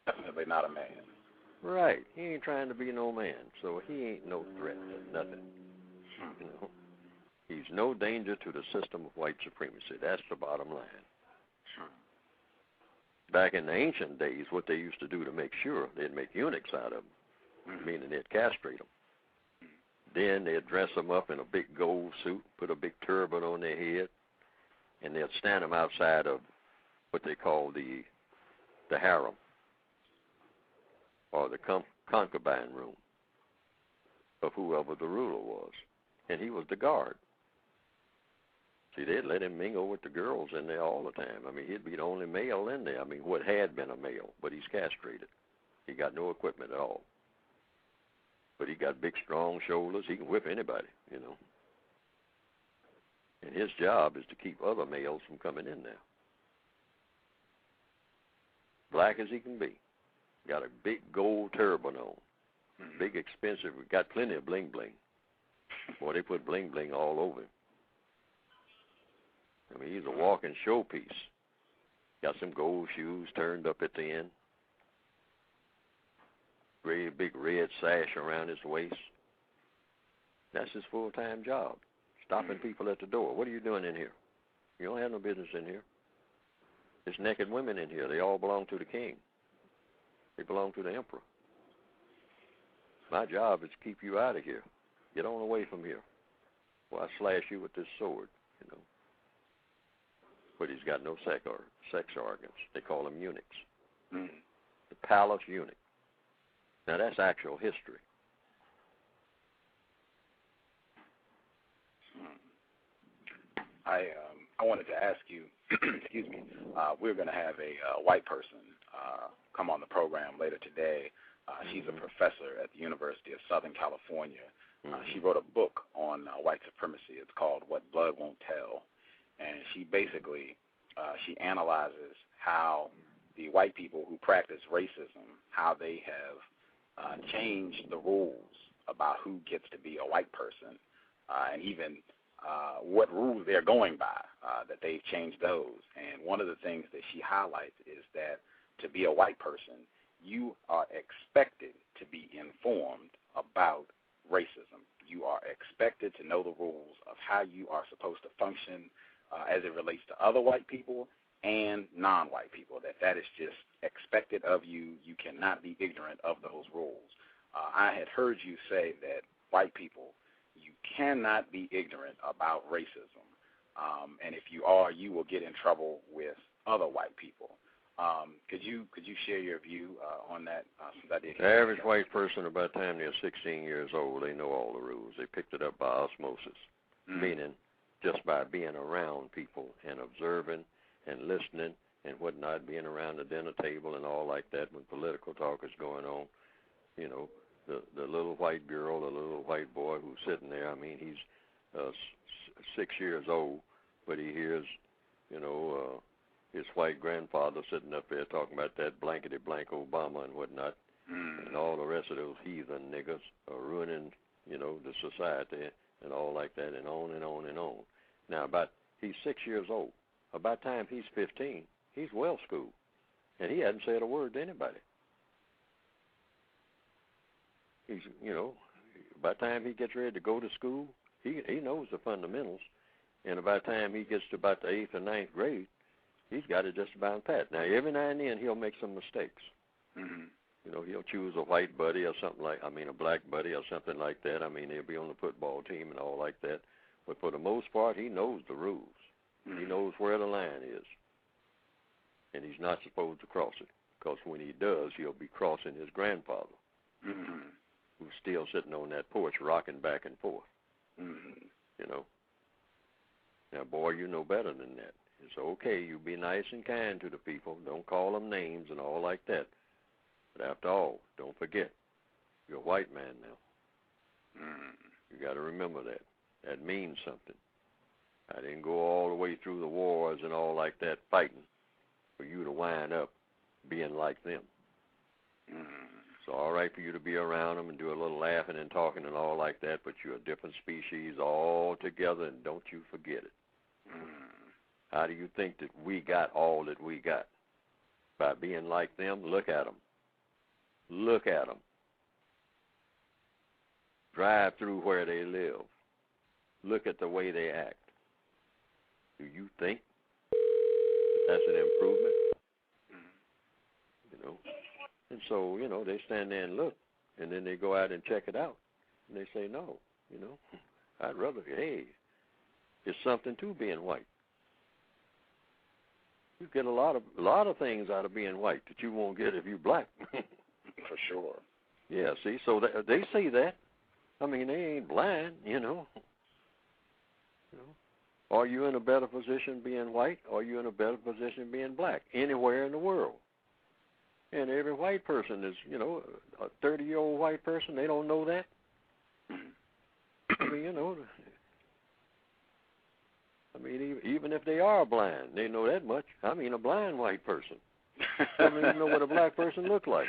Definitely not a man. Right. He ain't trying to be no man, so he ain't no threat to nothing. You know, he's no danger to the system of white supremacy. That's the bottom line. Back in the ancient days, what they used to do to make sure, they'd make eunuchs out of them, meaning they'd castrate them. Then they'd dress them up in a big gold suit, put a big turban on their head, and they'd stand them outside of what they call the harem, or the concubine room of whoever the ruler was. And he was the guard. See, they'd let him mingle with the girls in there all the time. I mean, he'd be the only male in there. I mean, what had been a male, but he's castrated. He got no equipment at all. But he got big, strong shoulders. He can whip anybody, you know. And his job is to keep other males from coming in there. Black as he can be. got a big gold turban on, big expensive, got plenty of bling-bling. Boy, they put bling-bling all over him. I mean, he's a walking showpiece. Got some gold shoes turned up at the end. Great big red sash around his waist. That's his full-time job, stopping people at the door. What are you doing in here? You don't have no business in here. There's naked women in here. They all belong to the king. They belong to the emperor. My job is to keep you out of here. Get on away from here. Well, I slash you with this sword, you know. But he's got no sex organs. They call him eunuchs. The palace eunuch. Now, that's actual history. I wanted to ask you, excuse me, we're going to have a white person come on the program later today. She's a professor at the University of Southern California. She wrote a book on white supremacy. It's called What Blood Won't Tell. And she basically, she analyzes how the white people who practice racism, how they have changed the rules about who gets to be a white person, and even what rules they're going by, that they've changed those. And one of the things that she highlights is that to be a white person, you are expected to be informed about racism. You are expected to know the rules of how you are supposed to function as it relates to other white people and non-white people, that is just expected of you. You cannot be ignorant of those rules. I had heard you say that white people, you cannot be ignorant about racism. And if you are, you will get in trouble with other white people. Could you share your view on that? The average white person, about the time they're 16 years old, they know all the rules. They picked it up by osmosis, meaning just by being around people and observing and listening and whatnot, being around the dinner table and all like that when political talk is going on. You know, the little white girl, the little white boy who's sitting there, I mean, he's 6 years old, but he hears, you know, his white grandfather sitting up there talking about that blankety blank Obama and whatnot, and all the rest of those heathen niggas are ruining, you know, the society and all like that, and on and on and on. Now, he's 6 years old. About the time he's 15, he's well schooled, and he hadn't said a word to anybody. He's, you know, by the time he gets ready to go to school, he knows the fundamentals, and by the time he gets to about the 8th or 9th grade, he's got it just about pat. Now, every now and then he'll make some mistakes. You know, he'll choose a white buddy or something a black buddy or something like that. I mean, he'll be on the football team and all like that. But for the most part, he knows the rules. He knows where the line is. And he's not supposed to cross it, because when he does, he'll be crossing his grandfather, who's still sitting on that porch rocking back and forth. You know. Now, boy, you know better than that. It's okay, you be nice and kind to the people. Don't call them names and all like that. But after all, don't forget, you're a white man now. You got to remember that. That means something. I didn't go all the way through the wars and all like that fighting for you to wind up being like them. It's all right for you to be around them and do a little laughing and talking and all like that, but you're a different species altogether, and don't you forget it. How do you think that we got all that we got? By being like them? Look at them. Look at them. Drive through where they live. Look at the way they act. Do you think that's an improvement? You know? And so, you know, they stand there and look, and then they go out and check it out. And they say, no, you know, I'd rather, hey, there's something to being white. You get a lot of things out of being white that you won't get if you're black. For sure. Yeah, see, so they see that. I mean, they ain't blind, you know. Are you in a better position being white, or are you in a better position being black anywhere in the world? And every white person is, you know, a 30-year-old white person, they don't know that. I mean, you know, even if they are blind, they know that much. I mean, a blind white person. Doesn't even know what a black person looks like.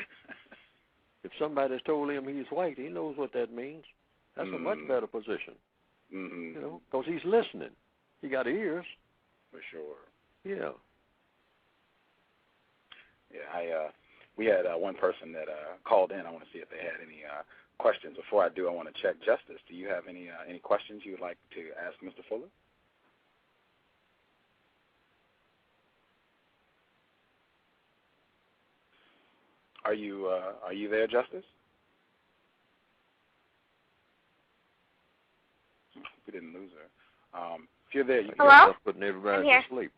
If somebody's told him he's white, he knows what that means. That's a much better position. Mm-hmm. You know, because he's listening. He got ears. For sure. Yeah. Yeah, we had one person that called in. I want to see if they had any questions. Before I do, I want to check Justice. Do you have any questions you would like to ask Mr. Fuller? Are you there, Justice? We didn't lose her. If you're there, you can Hello? Putting everybody to sleep.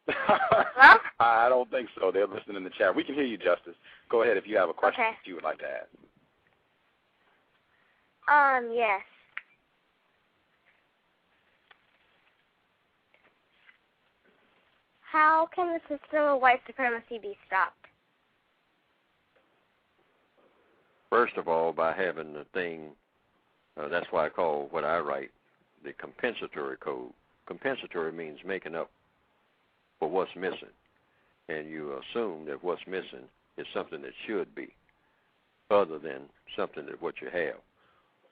Hello? I don't think so. They're listening in the chat. We can hear you, Justice. Go ahead if you have a question that you would like to ask. Yes. How can the system of white supremacy be stopped? First of all, by having the thing, that's why I call what I write the compensatory code. Compensatory means making up for what's missing. And you assume that what's missing is something that should be, other than something that what you have.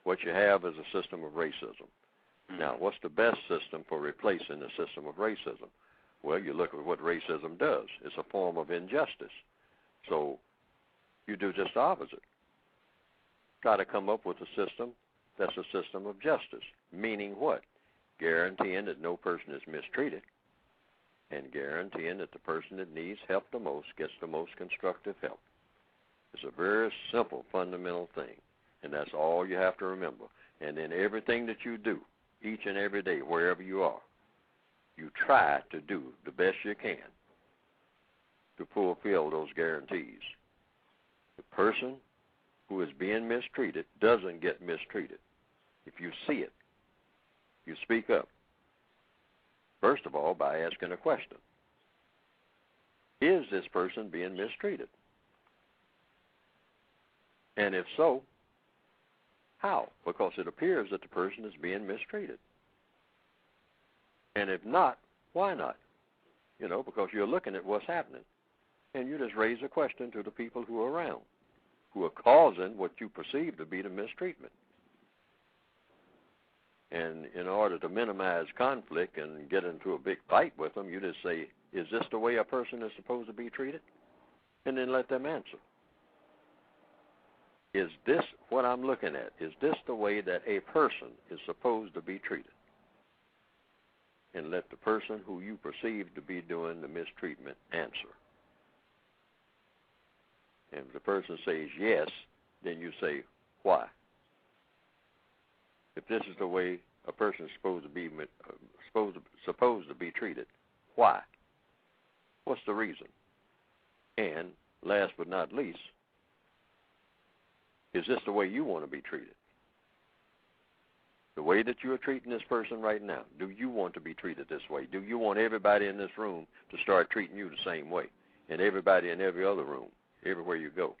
What you have is a system of racism. Now, what's the best system for replacing the system of racism? Well, you look at what racism does. It's a form of injustice. So you do just the opposite. Try to come up with a system that's a system of justice, meaning what? Guaranteeing that no person is mistreated and guaranteeing that the person that needs help the most gets the most constructive help. It's a very simple, fundamental thing, and that's all you have to remember. And then everything that you do, each and every day, wherever you are, you try to do the best you can to fulfill those guarantees. The person who is being mistreated doesn't get mistreated. If you see it, you speak up. First of all, by asking a question. Is this person being mistreated? And if so, how? Because it appears that the person is being mistreated. And if not, why not? You know, because you're looking at what's happening. And you just raise a question to the people who are around, who are causing what you perceive to be the mistreatment. And in order to minimize conflict and get into a big fight with them, you just say, is this the way a person is supposed to be treated? And then let them answer. Is this what I'm looking at? Is this the way that a person is supposed to be treated? And let the person who you perceive to be doing the mistreatment answer. And if the person says yes, then you say, why? If this is the way a person is supposed to be treated, why? What's the reason? And last but not least, is this the way you want to be treated? The way that you are treating this person right now, do you want to be treated this way? Do you want everybody in this room to start treating you the same way? And everybody in every other room, everywhere you go,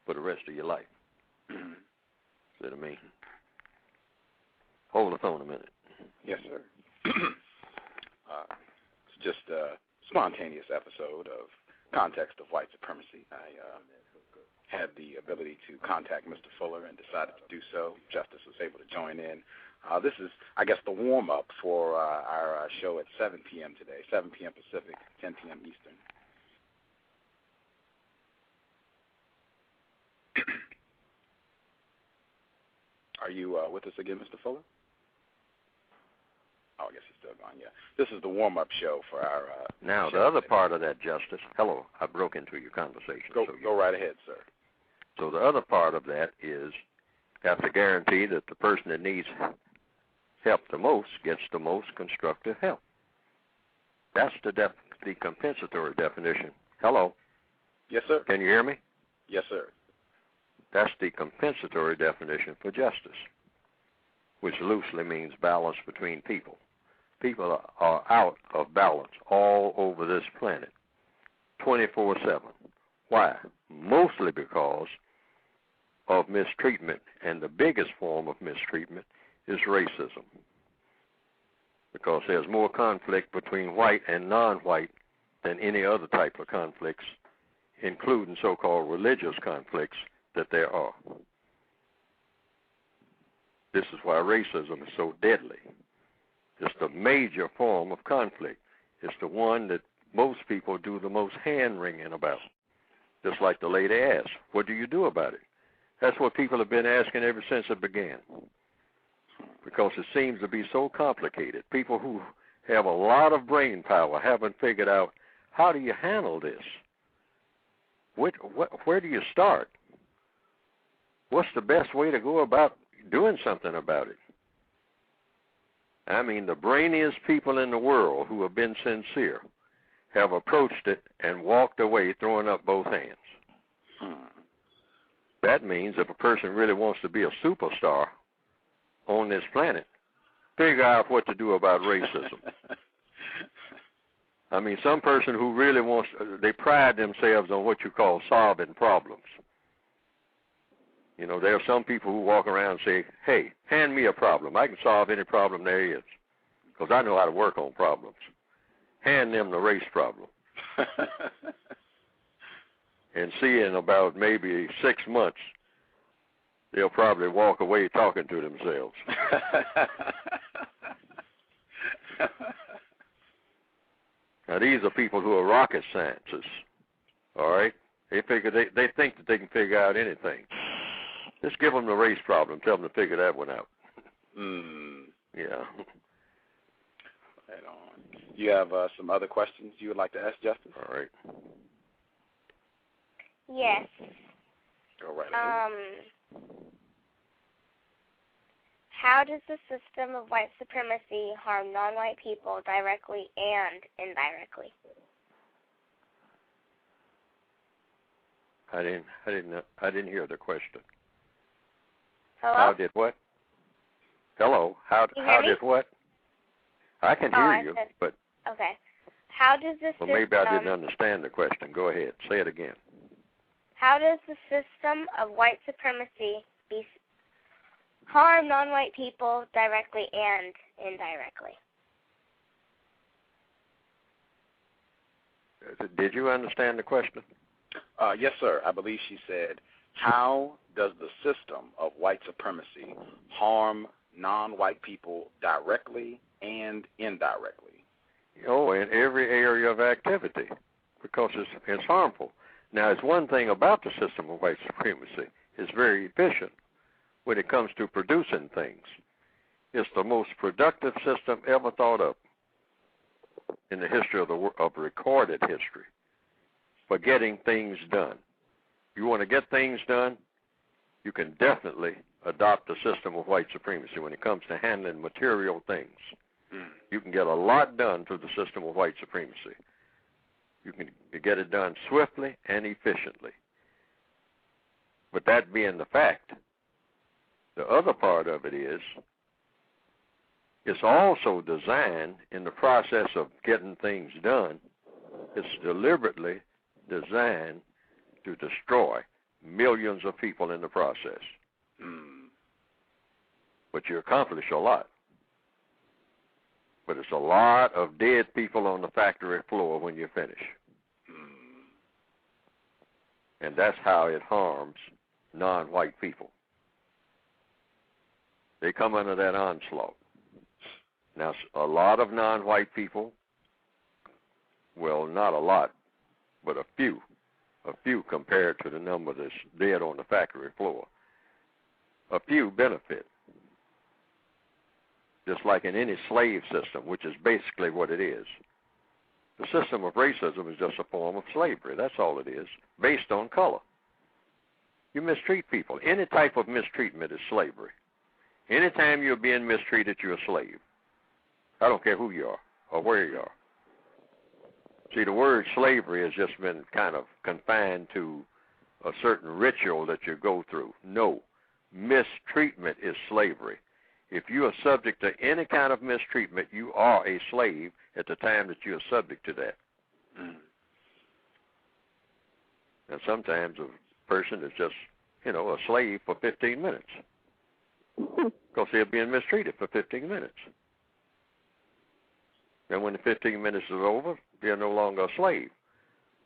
for the rest of your life? See what I mean? Hold the phone a minute. Yes, sir. It's just a spontaneous episode of Context of White Supremacy. I had the ability to contact Mr. Fuller and decided to do so. Justice was able to join in. This is, I guess, the warm-up for our show at 7 p.m. today, 7 p.m. Pacific, 10 p.m. Eastern. Are you with us again, Mr. Fuller? Oh, I guess he's still gone, yeah. This is the warm-up show for our now, show the other today. part of that, Justice, hello, I broke into your conversation. Go right ahead, sir. So the other part of that is you have to guarantee that the person that needs help the most gets the most constructive help. That's the compensatory definition. Hello? Yes, sir. Can you hear me? Yes, sir. That's the compensatory definition for justice, which loosely means balance between people. People are out of balance all over this planet, 24/7. Why? Mostly because of mistreatment, and the biggest form of mistreatment is racism, because there's more conflict between white and non-white than any other type of conflicts including so-called religious conflicts, that there are. This is why racism is so deadly. It's the major form of conflict. It's the one that most people do the most hand-wringing about. Just like the lady asked, what do you do about it? That's what people have been asking ever since it began. Because it seems to be so complicated. People who have a lot of brain power haven't figured out, how do you handle this? Where do you start? What's the best way to go about doing something about it? I mean, the brainiest people in the world who have been sincere have approached it and walked away throwing up both hands. That means if a person really wants to be a superstar on this planet, figure out what to do about racism. I mean, some person who really wants, they pride themselves on what you call solving problems. You know, there are some people who walk around and say, hey, hand me a problem. I can solve any problem there is because I know how to work on problems. Hand them the race problem. And see, in about maybe 6 months, they'll probably walk away talking to themselves. Now, these are people who are rocket scientists, all right? They figure they think that they can figure out anything. Just give them the race problem. Tell them to figure that one out. Yeah. Right on. You have some other questions you would like to ask Justice? All right. Yes. Go right ahead. How does the system of white supremacy harm non-white people directly and indirectly? I didn't hear the question. Hello? How did what? Hello. How did what? I can hear you, but okay. How does the system? Well, maybe I didn't understand the question. Go ahead. Say it again. How does the system of white supremacy harm non-white people directly and indirectly? Did you understand the question? Yes, sir. I believe she said, how does the system of white supremacy harm non-white people directly and indirectly? Oh, in every area of activity, because it's harmful. Now, it's one thing about the system of white supremacy. It's very efficient when it comes to producing things. It's the most productive system ever thought of in the history of recorded history for getting things done. You want to get things done, you can definitely adopt the system of white supremacy when it comes to handling material things. You can get a lot done through the system of white supremacy. You can get it done swiftly and efficiently. But that being the fact, the other part of it is it's also designed in the process of getting things done, it's deliberately designed to destroy millions of people in the process. But you accomplish a lot. But it's a lot of dead people on the factory floor when you finish. And that's how it harms non-white people. They come under that onslaught. Now, a lot of non-white people, well, not a lot, but a few compared to the number that's dead on the factory floor. A few benefit. Just like in any slave system, which is basically what it is. The system of racism is just a form of slavery. That's all it is, based on color. You mistreat people. Any type of mistreatment is slavery. Anytime you're being mistreated, you're a slave. I don't care who you are or where you are. See, the word slavery has just been kind of confined to a certain ritual that you go through. No, mistreatment is slavery. If you are subject to any kind of mistreatment, you are a slave at the time that you are subject to that. And sometimes a person is just, a slave for 15 minutes because they're being mistreated for 15 minutes. And when the 15 minutes is over, they're no longer a slave.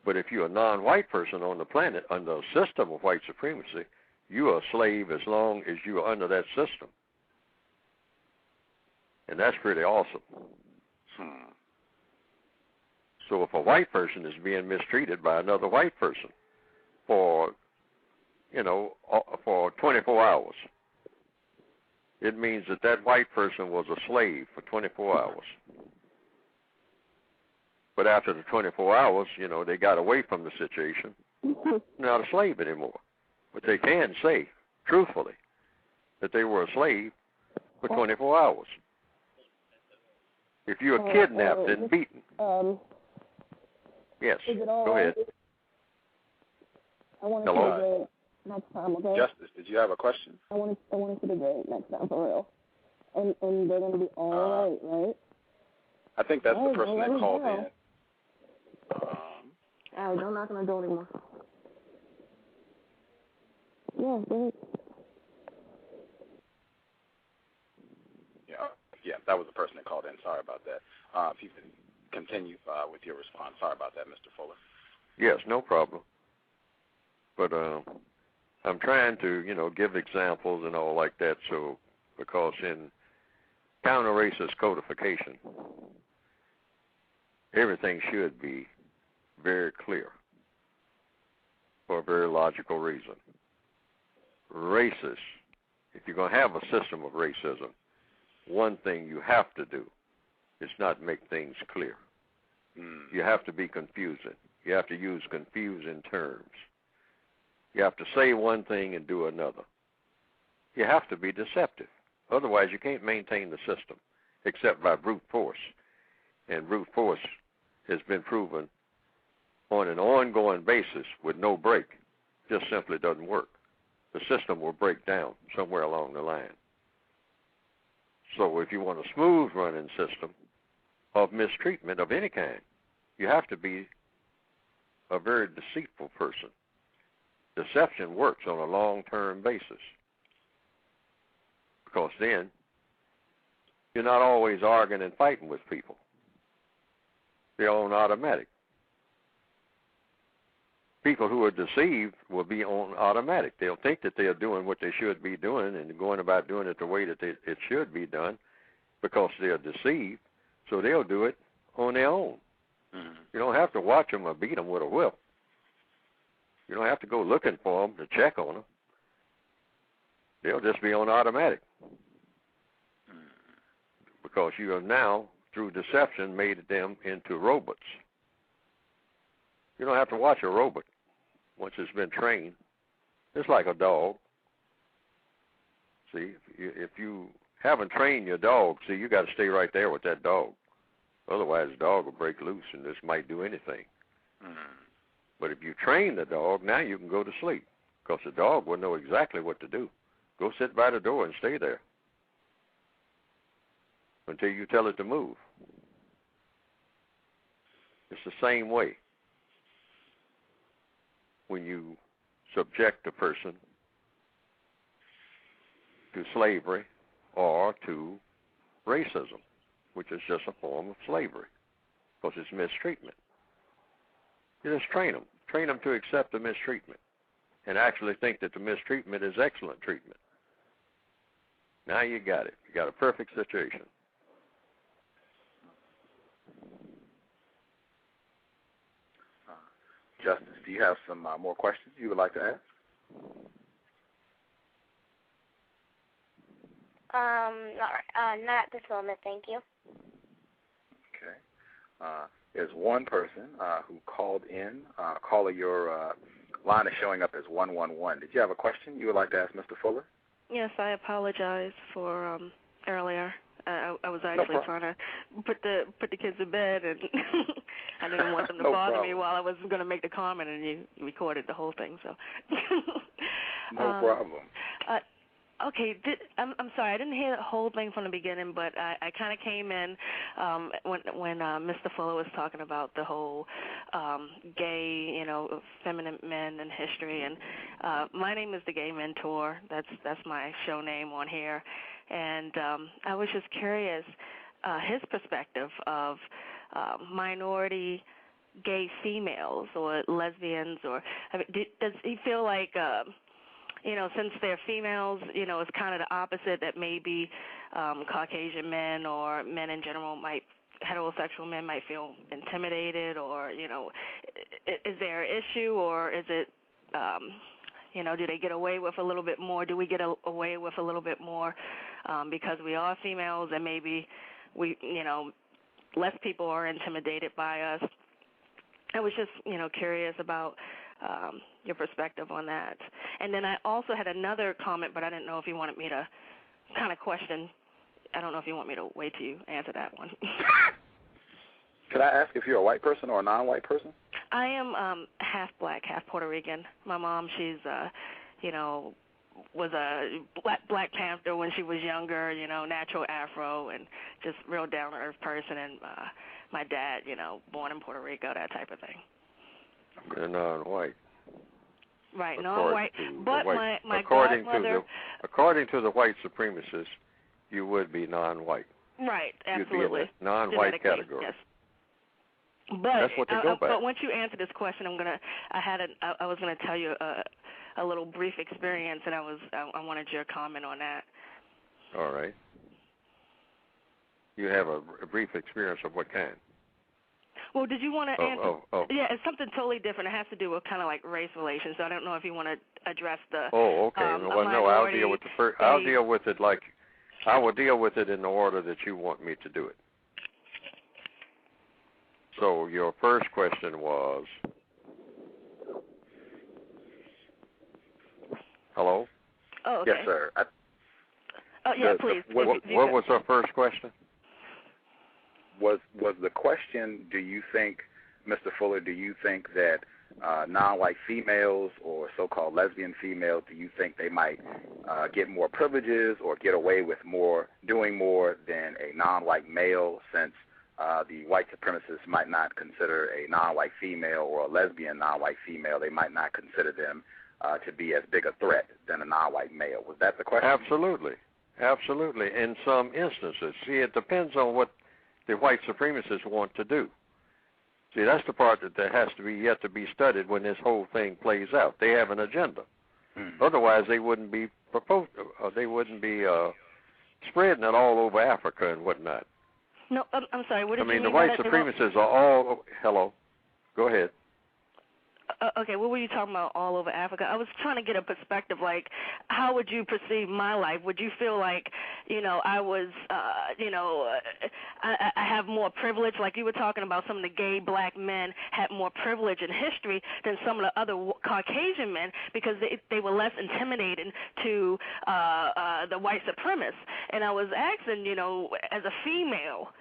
But if you're a non-white person on the planet under a system of white supremacy, you are a slave as long as you are under that system. And that's pretty awesome. So if a white person is being mistreated by another white person for, for 24 hours, it means that that white person was a slave for 24 hours. But after the 24 hours, they got away from the situation. They're not a slave anymore. But they can say, truthfully, that they were a slave for 24 hours. If you are kidnapped and beaten. Yes, go ahead. I want to see the grade next time, okay? Justice, did you have a question? I want to see the grade next time, for real. And they're going to be all right? I think that's the person that called in. All right, don't knock on the door anymore. Yeah, go ahead. Yeah, that was the person that called in. Sorry about that. If you can continue with your response. Sorry about that, Mr. Fuller. Yes, no problem. But I'm trying to, give examples and all like that, because in counter-racist codification, everything should be very clear for a very logical reason. Racists, if you're going to have a system of racism, one thing you have to do is not make things clear. You have to be confusing. You have to use confusing terms. You have to say one thing and do another. You have to be deceptive. Otherwise, you can't maintain the system except by brute force. And brute force has been proven on an ongoing basis with no break. Just simply doesn't work. The system will break down somewhere along the line. So if you want a smooth-running system of mistreatment of any kind, you have to be a very deceitful person. Deception works on a long-term basis, because then you're not always arguing and fighting with people. They're on automatic. People who are deceived will be on automatic. They'll think that they're doing what they should be doing and going about doing it the way that it should be done because they're deceived, so they'll do it on their own. You don't have to watch them or beat them with a whip. You don't have to go looking for them to check on them. They'll just be on automatic because you have now, through deception, made them into robots. You don't have to watch a robot once it's been trained. It's like a dog. See, if you haven't trained your dog, see, you got to stay right there with that dog. Otherwise, the dog will break loose and this might do anything. But if you train the dog, now you can go to sleep because the dog will know exactly what to do. Go sit by the door and stay there until you tell it to move. It's the same way when you subject a person to slavery or to racism, which is just a form of slavery because it's mistreatment. You just train them to accept the mistreatment and actually think that the mistreatment is excellent treatment. Now you got it. You got a perfect situation. Justice, do you have some more questions you would like to ask? Not at this moment, thank you. Okay. There's one person who called in. Caller, your line is showing up as 111. Did you have a question you would like to ask Mr. Fuller? Yes, I apologize for earlier. I was actually trying to put the kids to bed, and I didn't want them to bother me while I was going to make the comment, and you recorded the whole thing. So no problem. Okay, I'm sorry, I didn't hear the whole thing from the beginning, but I kind of came in when Mr. Fuller was talking about the whole gay, feminine men in history, and my name is the Gay Mentor. That's my show name on here, and I was just curious his perspective of minority gay females or lesbians, or I mean, does he feel like since they're females, it's kind of the opposite, that maybe Caucasian men or men in general heterosexual men might feel intimidated, or, is there an issue, or is it, do they get away with a little bit more? Do we get away with a little bit more because we are females, and maybe we, less people are intimidated by us? I was just, curious about your perspective on that. And then I also had another comment, but I didn't know if you wanted me to kind of question. I don't know if you want me to wait till you answer that one. Could I ask if you're a white person or a non-white person? I am half black, half Puerto Rican. My mom, she's, was a Black Panther when she was younger, natural Afro, and just real down-to-earth person. And my dad, born in Puerto Rico, that type of thing. You're non-white. Right, non-white. But my godmother... According to the white supremacists, you would be non-white. Right, absolutely. You'd be in the non-white category. Yes. But that's what they go by. But once you answer this question, I was gonna tell you a little brief experience, and I wanted your comment on that. All right. You have a brief experience of what kind? Well, did you want to answer? Yeah, it's something totally different. It has to do with kind of like race relations. So I don't know if you want to address the. Oh, okay. Well, no, I'll deal with the first. I'll deal with it like I will deal with it in the order that you want me to do it. So your first question was. Hello? Oh, okay. Yes, sir. Please. What was our first question? Was the question, do you think, Mr. Fuller, do you think that non-white females or so-called lesbian females, do you think they might get more privileges or get away with doing more than a non-white male, since the white supremacists might not consider a non-white female or a lesbian non-white female, they might not consider them to be as big a threat than a non-white male? Was that the question? Absolutely. Absolutely. In some instances. See, it depends on what the white supremacists want to do. See, that's the part that has to be yet to be studied when this whole thing plays out. They have an agenda. Otherwise, they wouldn't be spreading it all over Africa and whatnot. No, I'm sorry. What did you mean? The white supremacists are all. Hello, go ahead. Okay, what were you talking about all over Africa? I was trying to get a perspective, like, how would you perceive my life? Would you feel like, I was, I have more privilege, like you were talking about some of the gay black men had more privilege in history than some of the other Caucasian men because they were less intimidating to the white supremacists. And I was asking, as a female,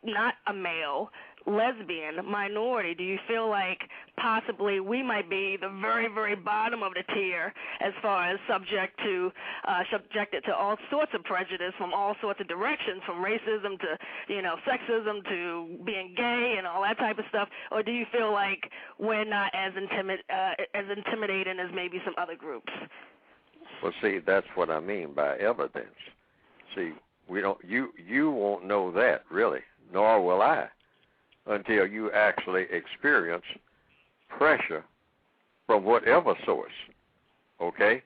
not a male, lesbian, minority, do you feel like possibly we might be the very, very bottom of the tier as far as subjected to all sorts of prejudice from all sorts of directions, from racism to, sexism to being gay and all that type of stuff? Or do you feel like we're not as intimidating as maybe some other groups? Well, see, that's what I mean by evidence. See, we don't. You won't know that really, nor will I, until you actually experience pressure from whatever source. Okay?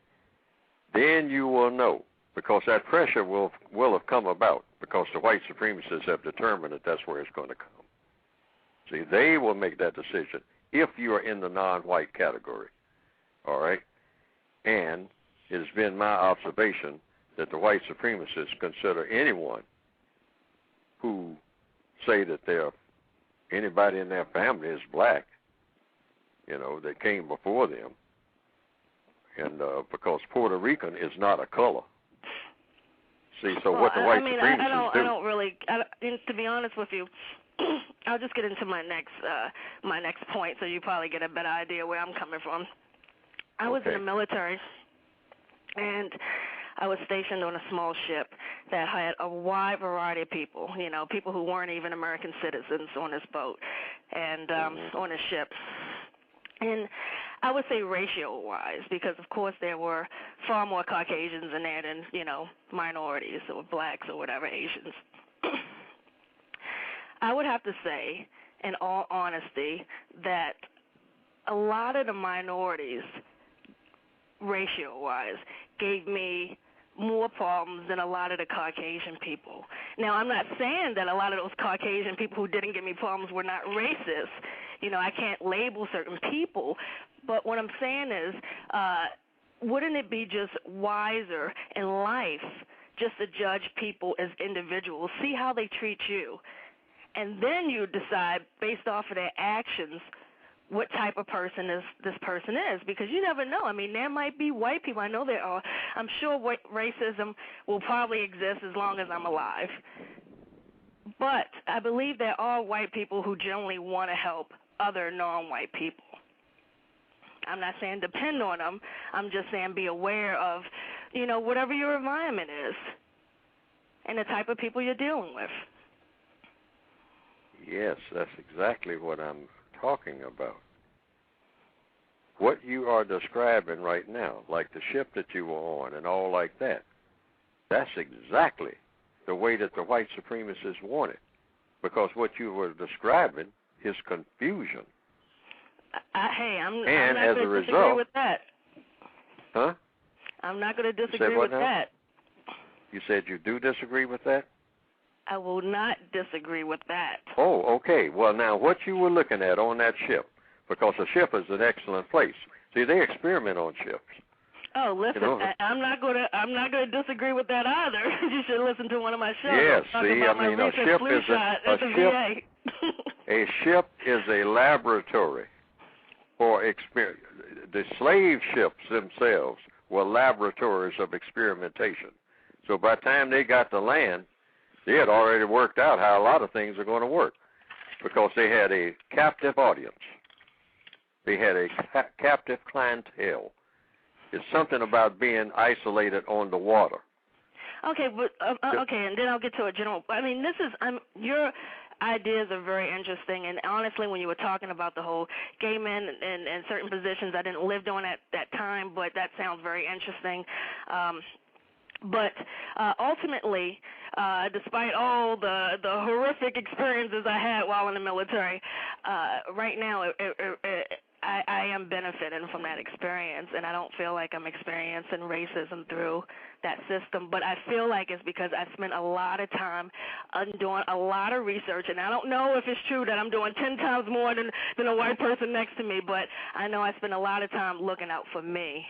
Then you will know, because that pressure will have come about because the white supremacists have determined that that's where it's going to come. See, they will make that decision if you are in the non-white category. All right? And it has been my observation that the white supremacists consider anyone who say that anybody in their family is black, that came before them. And because Puerto Rican is not a color. See, so what the white supremacists do. I don't really, to be honest with you, I'll just get into my next point, so you probably get a better idea where I'm coming from. I was in the military, and I was stationed on a small ship that had a wide variety of people, people who weren't even American citizens on this boat and on the ship. And I would say ratio-wise, because, of course, there were far more Caucasians in there than, minorities or blacks or whatever, Asians. I would have to say, in all honesty, that a lot of the minorities, ratio-wise, gave me more problems than a lot of the Caucasian people. Now, I'm not saying that a lot of those Caucasian people who didn't give me problems were not racist. You know, I can't label certain people, but what I'm saying is, wouldn't it be just wiser in life just to judge people as individuals, see how they treat you, and then you decide based off of their actions what type of person this person is, because you never know. I mean, there might be white people. I know there are. I'm sure racism will probably exist as long as I'm alive. But I believe there are white people who generally want to help other non-white people. I'm not saying depend on them. I'm just saying be aware of, you know, whatever your environment is and the type of people you're dealing with. Yes, that's exactly what I'm talking about. What you are describing right now, like the ship that you were on and all like that, that's exactly the way that the white supremacists want it. Because what you were describing is confusion. I'm not going to disagree with that. Huh? I'm not going to disagree with that. You said you do disagree with that? I will not disagree with that. Oh, okay. Well, now, what you were looking at on that ship, because a ship is an excellent place. See, they experiment on ships. Oh, listen, you know, I'm not going to disagree with that either. You should listen to one of my shows. Yes, see, I mean, a ship is a laboratory for experiment. The slave ships themselves were laboratories of experimentation. So by the time they got to land, they had already worked out how a lot of things are going to work, because they had a captive audience. They had a captive clientele. It's something about being isolated on the water. Okay, but okay, and then I'll get to a general. I mean, your ideas are very interesting, and honestly, when you were talking about the whole gay men and certain positions, I didn't live during that time, but that sounds very interesting. But ultimately, despite all the horrific experiences I had while in the military, right now I am benefiting from that experience, and I don't feel like I'm experiencing racism through that system. But I feel like it's because I spent a lot of time doing a lot of research, and I don't know if it's true that I'm doing 10 times more than a white person next to me, but I know I spend a lot of time looking out for me.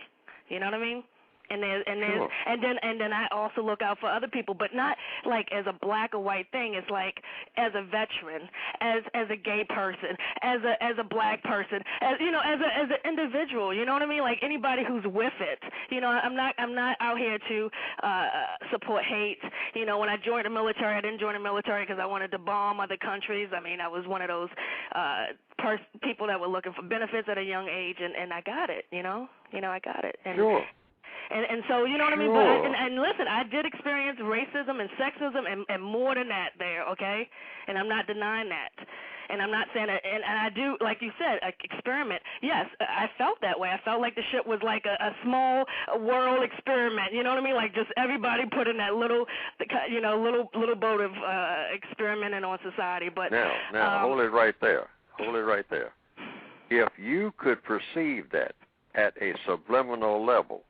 You know what I mean? And then I also look out for other people, but not like as a black or white thing. It's like as a veteran, as a gay person, as a black person, as an individual. You know what I mean? Like anybody who's with it. You know, I'm not out here to support hate. You know, when I joined the military, I didn't join the military because I wanted to bomb other countries. I mean, I was one of those people that were looking for benefits at a young age, and I got it. You know, I got it. And, sure. And so, you know what I mean? But, and listen, I did experience racism and sexism and more than that there, okay? And I'm not denying that. And I'm not saying that, and I do, like you said, experiment. Yes, I felt that way. I felt like the shit was like a small world experiment, you know what I mean? Like just everybody put in that little boat of experimenting on society. But Now, hold it right there. Hold it right there. If you could perceive that at a subliminal level,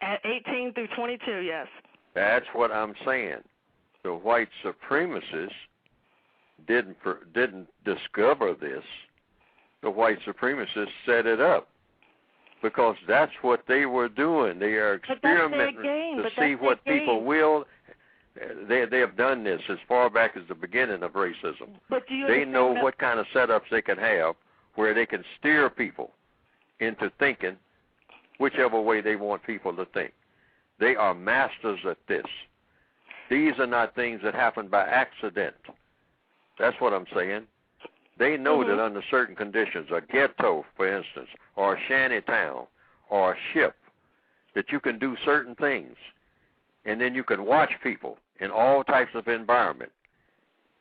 at 18 through 22, yes. That's what I'm saying. The white supremacists didn't discover this. The white supremacists set it up because that's what they were doing. They are experimenting to see what people will. They have done this as far back as the beginning of racism. But they know what kind of setups they can have where they can steer people into thinking whichever way they want people to think. They are masters at this. These are not things that happen by accident. That's what I'm saying. They know that under certain conditions, a ghetto, for instance, or a shanty town, or a ship, that you can do certain things. And then you can watch people in all types of environment.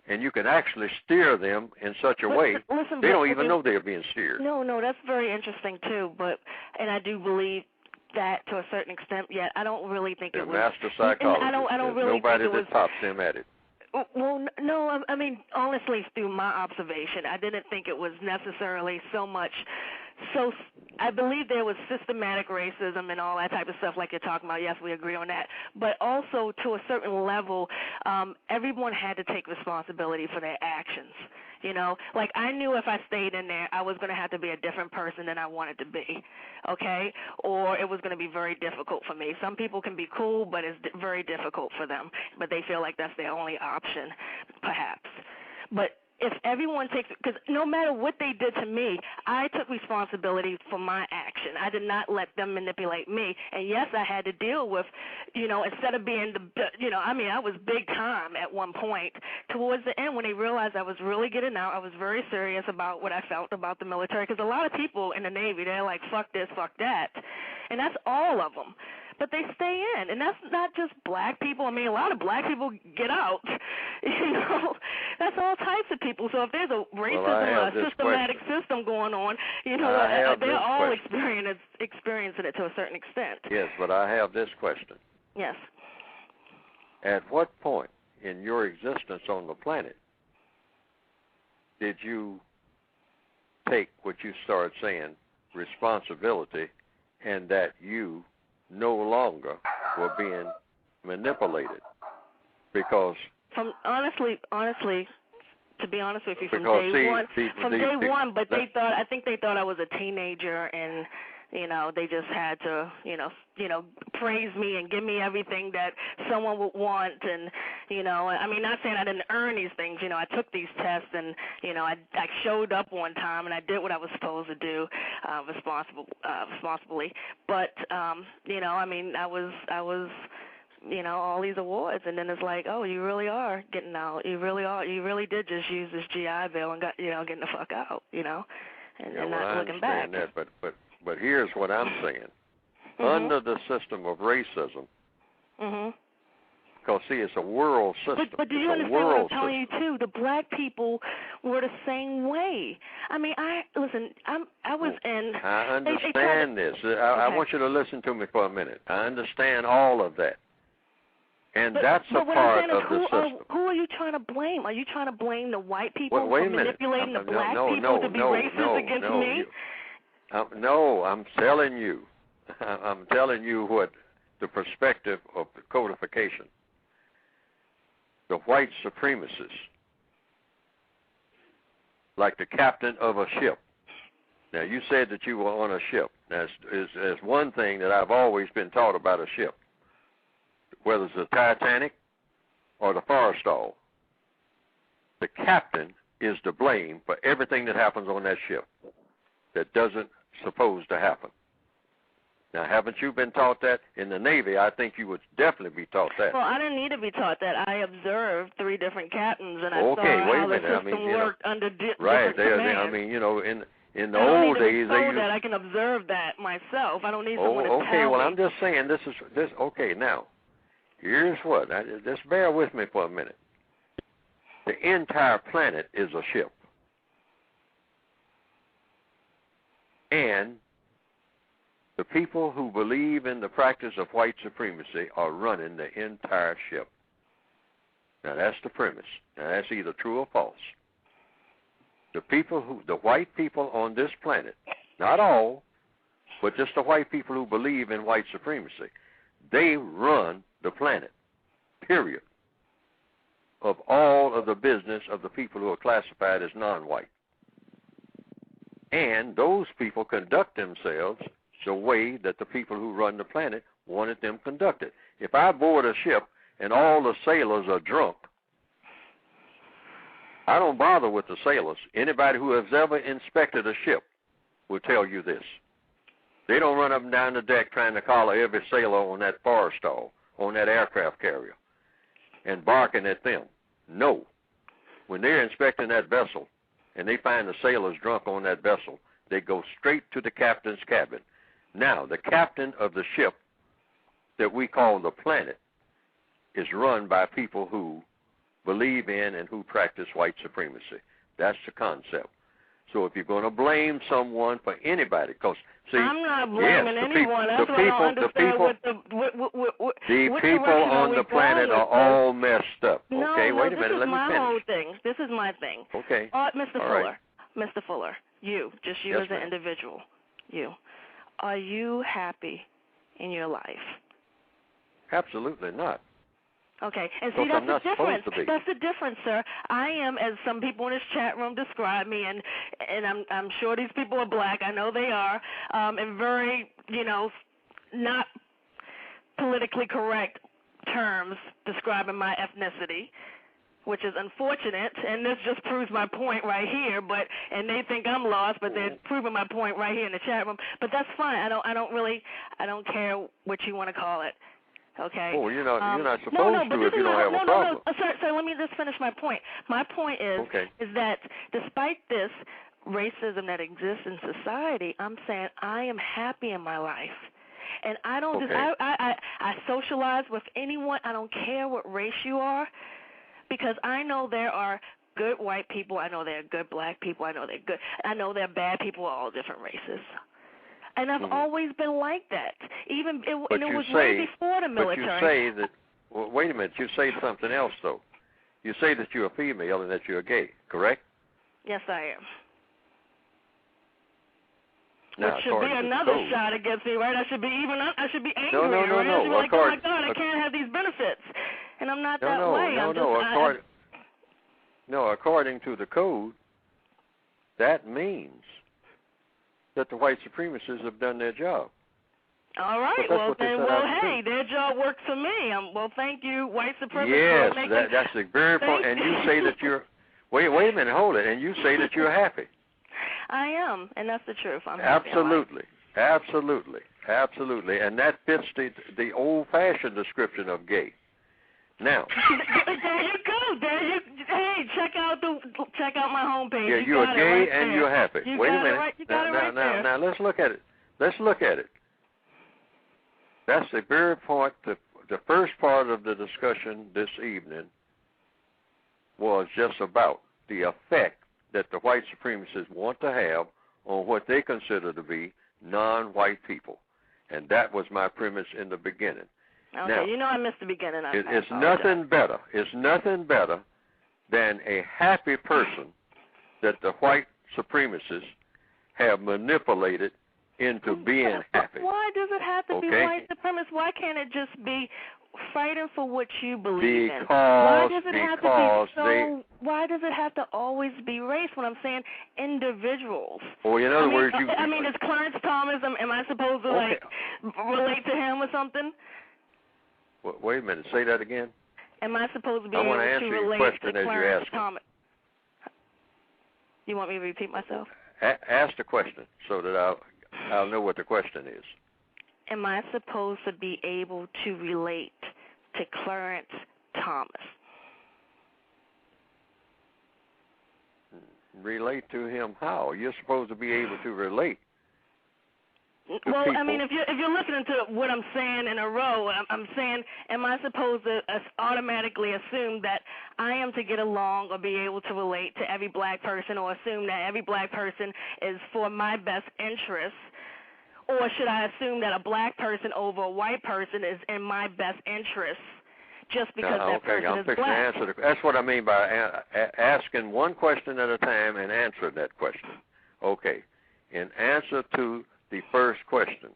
And you can actually steer them in such a way they don't even know they're being steered. No, that's very interesting too. And I do believe that to a certain extent. Yet I don't really think it was. Master psychologist. I don't really nobody think it was. That tops him at it. Well, no, I mean, honestly, through my observation, I didn't think it was necessarily so much. So I believe there was systematic racism and all that type of stuff like you're talking about. Yes, we agree on that. But also to a certain level, everyone had to take responsibility for their actions. You know, like I knew if I stayed in there, I was going to have to be a different person than I wanted to be, okay? Or it was going to be very difficult for me. Some people can be cool, but it's very difficult for them. But they feel like that's their only option, perhaps. But if everyone takes, because no matter what they did to me, I took responsibility for my action. I did not let them manipulate me. And yes, I had to deal with, you know, instead of being I was big time at one point. Towards the end, when they realized I was really getting out, I was very serious about what I felt about the military. Because a lot of people in the Navy, they're like, fuck this, fuck that. And that's all of them. But they stay in, and that's not just black people. I mean, a lot of black people get out. You know, that's all types of people. So if there's a racism, a systematic system going on, you know, they're all experiencing it to a certain extent. Yes, but I have this question. Yes. At what point in your existence on the planet did you take what you started saying, responsibility, and that you no longer were being manipulated? Because honestly, to be honest with you, from day one, but I think they thought I was a teenager, and you know, they just had to, you know, praise me and give me everything that someone would want, and you know, I mean, not saying I didn't earn these things. You know, I took these tests, and you know, I showed up one time, and I did what I was supposed to do, responsibly. But you know, I mean, I was. You know, all these awards, and then it's like, oh, you really are getting out. You really did just use this GI Bill and getting the fuck out, you know, and not looking back. I understand that, but here's what I'm saying. Under the system of racism, because see, it's a world system. But do you understand what I'm telling you too? The black people were the same way. I mean, I was in. I understand this. I want you to listen to me for a minute. I understand all of that. And that's a part of the system. Who are you trying to blame? Are you trying to blame the white people for manipulating the black people to be racist against me? No, I'm telling you. I'm telling you what the perspective of the codification. The white supremacists, like the captain of a ship. Now, you said that you were on a ship. There's one thing that I've always been taught about a ship. Whether it's the Titanic or the Forrestal, the captain is to blame for everything that happens on that ship that doesn't supposed to happen. Now, haven't you been taught that? In the Navy, I think you would definitely be taught that. Well, I didn't need to be taught that. I observed 3 different captains, and I saw how the system worked under different commands. I mean, you know, in the old days, I can observe that myself. I don't need someone to tell me. Okay, well, I'm just saying this. Okay, now. Here's what. Just bear with me for a minute. The entire planet is a ship. And the people who believe in the practice of white supremacy are running the entire ship. Now, that's the premise. Now, that's either true or false. The white people on this planet, not all, but just the white people who believe in white supremacy, they run the planet, period, of all of the business of the people who are classified as non-white. And those people conduct themselves the way that the people who run the planet wanted them conducted. If I board a ship and all the sailors are drunk, I don't bother with the sailors. Anybody who has ever inspected a ship will tell you this. They don't run up and down the deck trying to collar every sailor on that Forrestal, on that aircraft carrier, and barking at them. No. When they're inspecting that vessel and they find the sailors drunk on that vessel, they go straight to the captain's cabin. Now, the captain of the ship that we call the planet is run by people who believe in and who practice white supremacy. That's the concept. So if you're going to blame someone for anybody, because see, I'm not blaming anyone. That's what I don't understand. The people on the planet are all messed up. No, okay, no, wait a minute. Let me finish. This is my whole thing. This is my thing. Okay. Mr. Fuller. Right. Mr. Fuller, you yes, as an individual, are you happy in your life? Absolutely not. Okay, and see, that's the difference. That's the difference, sir. I am, as some people in this chat room describe me, and I'm sure these people are black. I know they are, in very, not politically correct terms describing my ethnicity, which is unfortunate, and this just proves my point right here. And they think I'm lost, but they're proving my point right here in the chat room. But that's fine. I don't care what you want to call it. Okay. Oh, you're not supposed to if you don't have a problem. No. Sir, let me just finish my point. My point is that despite this racism that exists in society, I'm saying I am happy in my life. And I don't I socialize with anyone. I don't care what race you are, because I know there are good white people. I know there are good black people. I know there are bad people of all different races. And I've always been like that. And it was way before the military. But you say that, well, wait a minute, you say something else, though. You say that you're a female and that you're gay, correct? Yes, I am. Now, which should be another shot against me, right? I should be angry, right? I should be like, oh, my God, I can't have these benefits. And I'm not that way. According to the code, that means that the white supremacists have done their job. All right. Hey, their job works for me. Well, thank you, white supremacists. Yes, that's the very point. And you say that you're. Wait a minute, hold it. And you say that you're happy. I am, and that's the truth. I'm happy. Absolutely, and that fits the old-fashioned description of gay. Now. There you go. Hey, check out my homepage. Yeah, you're gay and you're happy. Wait a minute. Now, let's look at it. That's the very point. The first part of the discussion this evening was just about the effect that the white supremacists want to have on what they consider to be non-white people, and that was my premise in the beginning. Okay, now, I missed the beginning. It's nothing better. It's nothing better than a happy person that the white supremacists have manipulated into being happy. Why does it have to be white supremacists? Why can't it just be fighting for what you believe in? Why does it have to always be race when I'm saying individuals? Well, in other words, is Clarence Thomas, am I supposed to relate to him or something? Wait a minute, say that again. Am I supposed to be able to relate to Clarence Thomas? You want me to repeat myself? Ask the question so that I'll know what the question is. Am I supposed to be able to relate to Clarence Thomas? Relate to him how? You're supposed to be able to relate. Well, people. I mean, if you're listening to what I'm saying in a row, I'm saying, am I supposed to automatically assume that I am to get along or be able to relate to every black person, or assume that every black person is for my best interest? Or should I assume that a black person over a white person is in my best interest just because that person is black? That's what I mean by asking one question at a time and answering that question. Okay. In answer to the first question,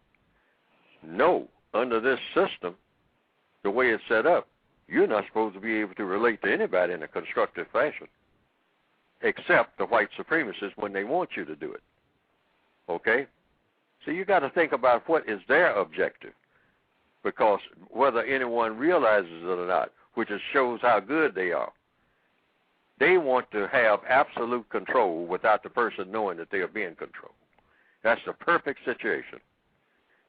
no, under this system, the way it's set up, you're not supposed to be able to relate to anybody in a constructive fashion, except the white supremacists when they want you to do it. Okay? So you got to think about what is their objective, because whether anyone realizes it or not, which shows how good they are, they want to have absolute control without the person knowing that they are being controlled. That's the perfect situation,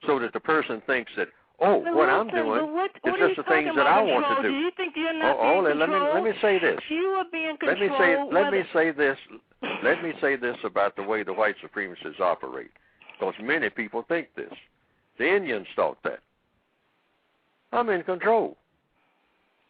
so that the person thinks that, what I'm doing is just the things that I want to do. Do you think you're not being controlled? Let me say this. You are being controlled. Let me say this about the way the white supremacists operate, because many people think this. The Indians thought that. I'm in control.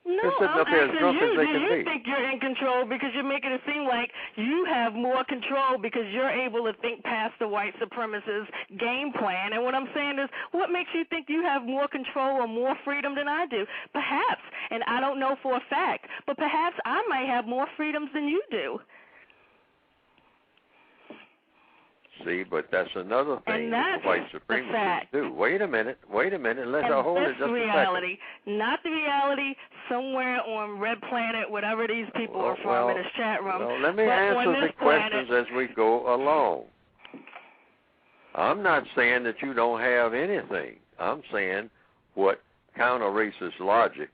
No, They're sitting I'm up here as asking drunk as they do can you be. think you're in control because you're making it seem like you have more control because you're able to think past the white supremacist game plan? And what I'm saying is, what makes you think you have more control or more freedom than I do? Perhaps, and I don't know for a fact, but perhaps I might have more freedoms than you do. See, but that's another thing that the white supremacists do. Wait a minute. Let's hold it just reality, a second. not the reality somewhere on Red Planet, whatever these people are from in this chat room. Well, let me answer the questions as we go along. I'm not saying that you don't have anything. I'm saying what counter-racist logic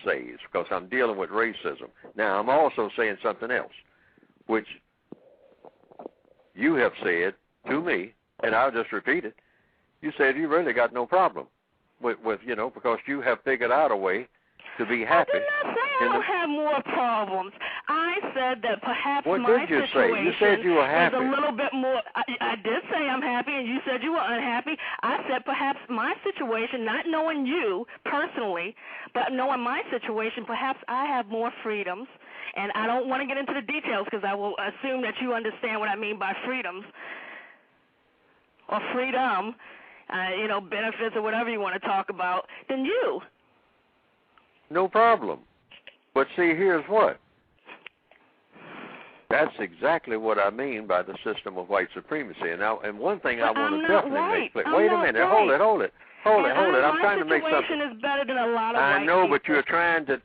says, because I'm dealing with racism. Now, I'm also saying something else, which you have said to me, and I'll just repeat it. You said you really got no problem with because you have figured out a way to be happy. I did not say I don't have more problems. I said that perhaps what my did you situation say? You said you were happy. is a little bit more. I did say I'm happy, and you said you were unhappy. I said perhaps my situation, not knowing you personally, but knowing my situation, perhaps I have more freedoms. And I don't want to get into the details because I will assume that you understand what I mean by freedoms. Or freedom, benefits or whatever you want to talk about, than you. No problem. But see, here's what. That's exactly what I mean by the system of white supremacy. And one thing I want to definitely make clear. Wait a minute. Right. Hold it. I'm trying to make something. My situation is better than a lot of white people. I know, but you're trying to.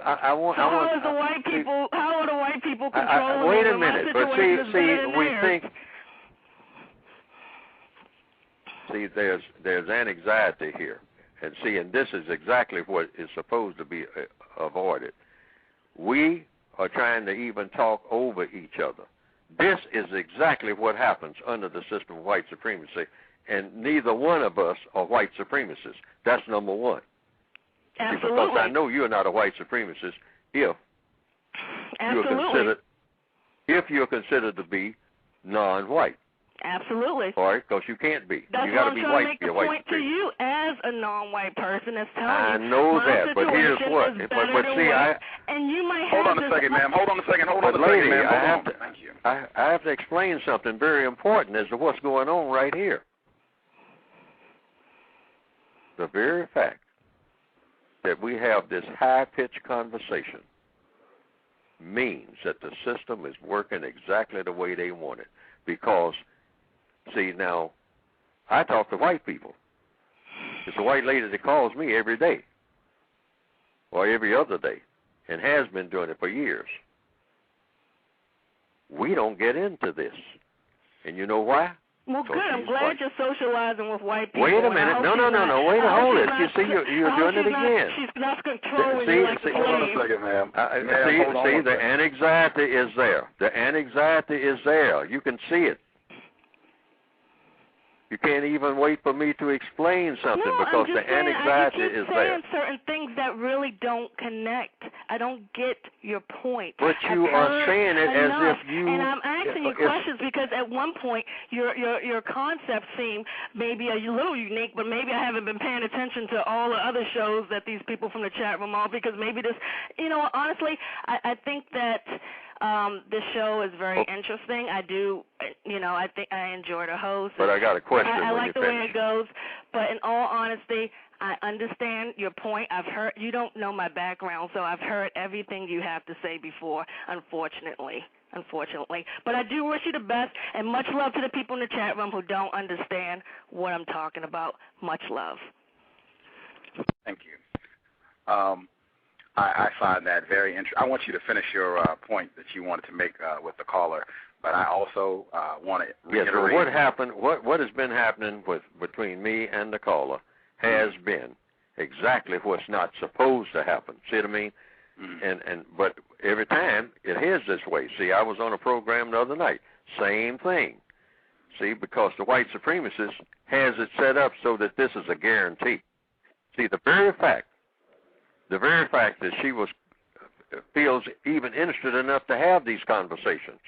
How are the white people controlling? Wait a minute. But see, we think. See, there's an anxiety here, and this is exactly what is supposed to be avoided. We are trying to even talk over each other. This is exactly what happens under the system of white supremacy, and neither one of us are white supremacists. That's number one. Absolutely. See, because I know you're not a white supremacist if you're considered to be non-white. Absolutely. All right, because you can't be. That's you got to be white to be a white. That's why I'm trying to make the point to you as a non-white person that's telling you. I know that, but here's what. But see, and you might hold have on a second, ma'am. Hold on a second, ma'am. Thank you. I have to explain something very important as to what's going on right here. The very fact that we have this high-pitched conversation means that the system is working exactly the way they want it. Because, see, now, I talk to white people. It's a white lady that calls me every day or every other day and has been doing it for years. We don't get into this. And you know why? Well, good. I'm glad you're socializing with white people. Wait a minute. No. Wait, hold it. You see, you're doing it again. She's not controlling you like a slave. Hold on a second, ma'am. See, the anxiety is there. The anxiety is there. You can see it. You can't even wait for me to explain something because the anxiety is there. You keep saying certain things that really don't connect. I don't get your point. But you are saying it as if you... And I'm asking you questions because at one point your concept seemed maybe a little unique, but maybe I haven't been paying attention to all the other shows that these people from the chat room are because maybe this... honestly, I think that... this show is very interesting. I do, I think I enjoy the host. But I got a question. I like the way it goes. But in all honesty, I understand your point. You don't know my background, so I've heard everything you have to say before, unfortunately. But I do wish you the best, and much love to the people in the chat room who don't understand what I'm talking about. Much love. Thank you. I find that very interesting. I want you to finish your point that you wanted to make with the caller, but I also want to reiterate. Yes, well, what happened? What has been happening between me and the caller has been exactly what's not supposed to happen. See what I mean? Mm-hmm. But every time it is this way. See, I was on a program the other night. Same thing. See, because the white supremacist has it set up so that this is a guarantee. See, the very fact that she feels even interested enough to have these conversations,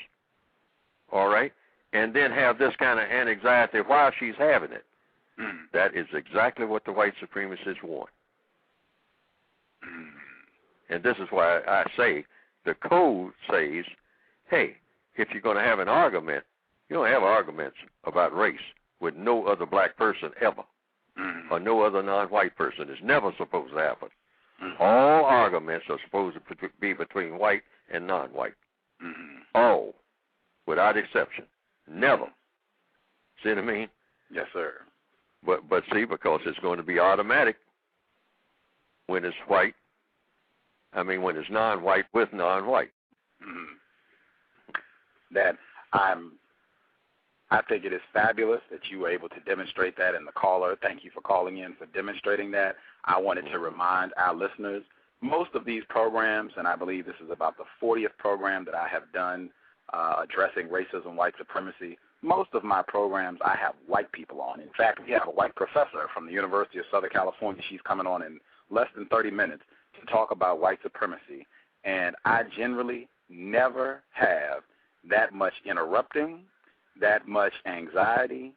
all right, and then have this kind of anxiety while she's having it, that is exactly what the white supremacists want. And this is why I say the code says, hey, if you're going to have an argument, you don't have arguments about race with no other black person ever, or no other non-white person. It's never supposed to happen. All arguments are supposed to be between white and non-white. All, without exception. Never. See what I mean? Yes, sir. But see, because it's going to be automatic when it's white. I mean, when it's non-white with non-white. That I think it is fabulous that you were able to demonstrate that, and the caller, thank you for calling in for demonstrating that. I wanted to remind our listeners, most of these programs, and I believe this is about the 40th program that I have done addressing racism, white supremacy, most of my programs I have white people on. In fact, we have a white professor from the University of Southern California. She's coming on in less than 30 minutes to talk about white supremacy. And I generally never have that much interrupting, that much anxiety,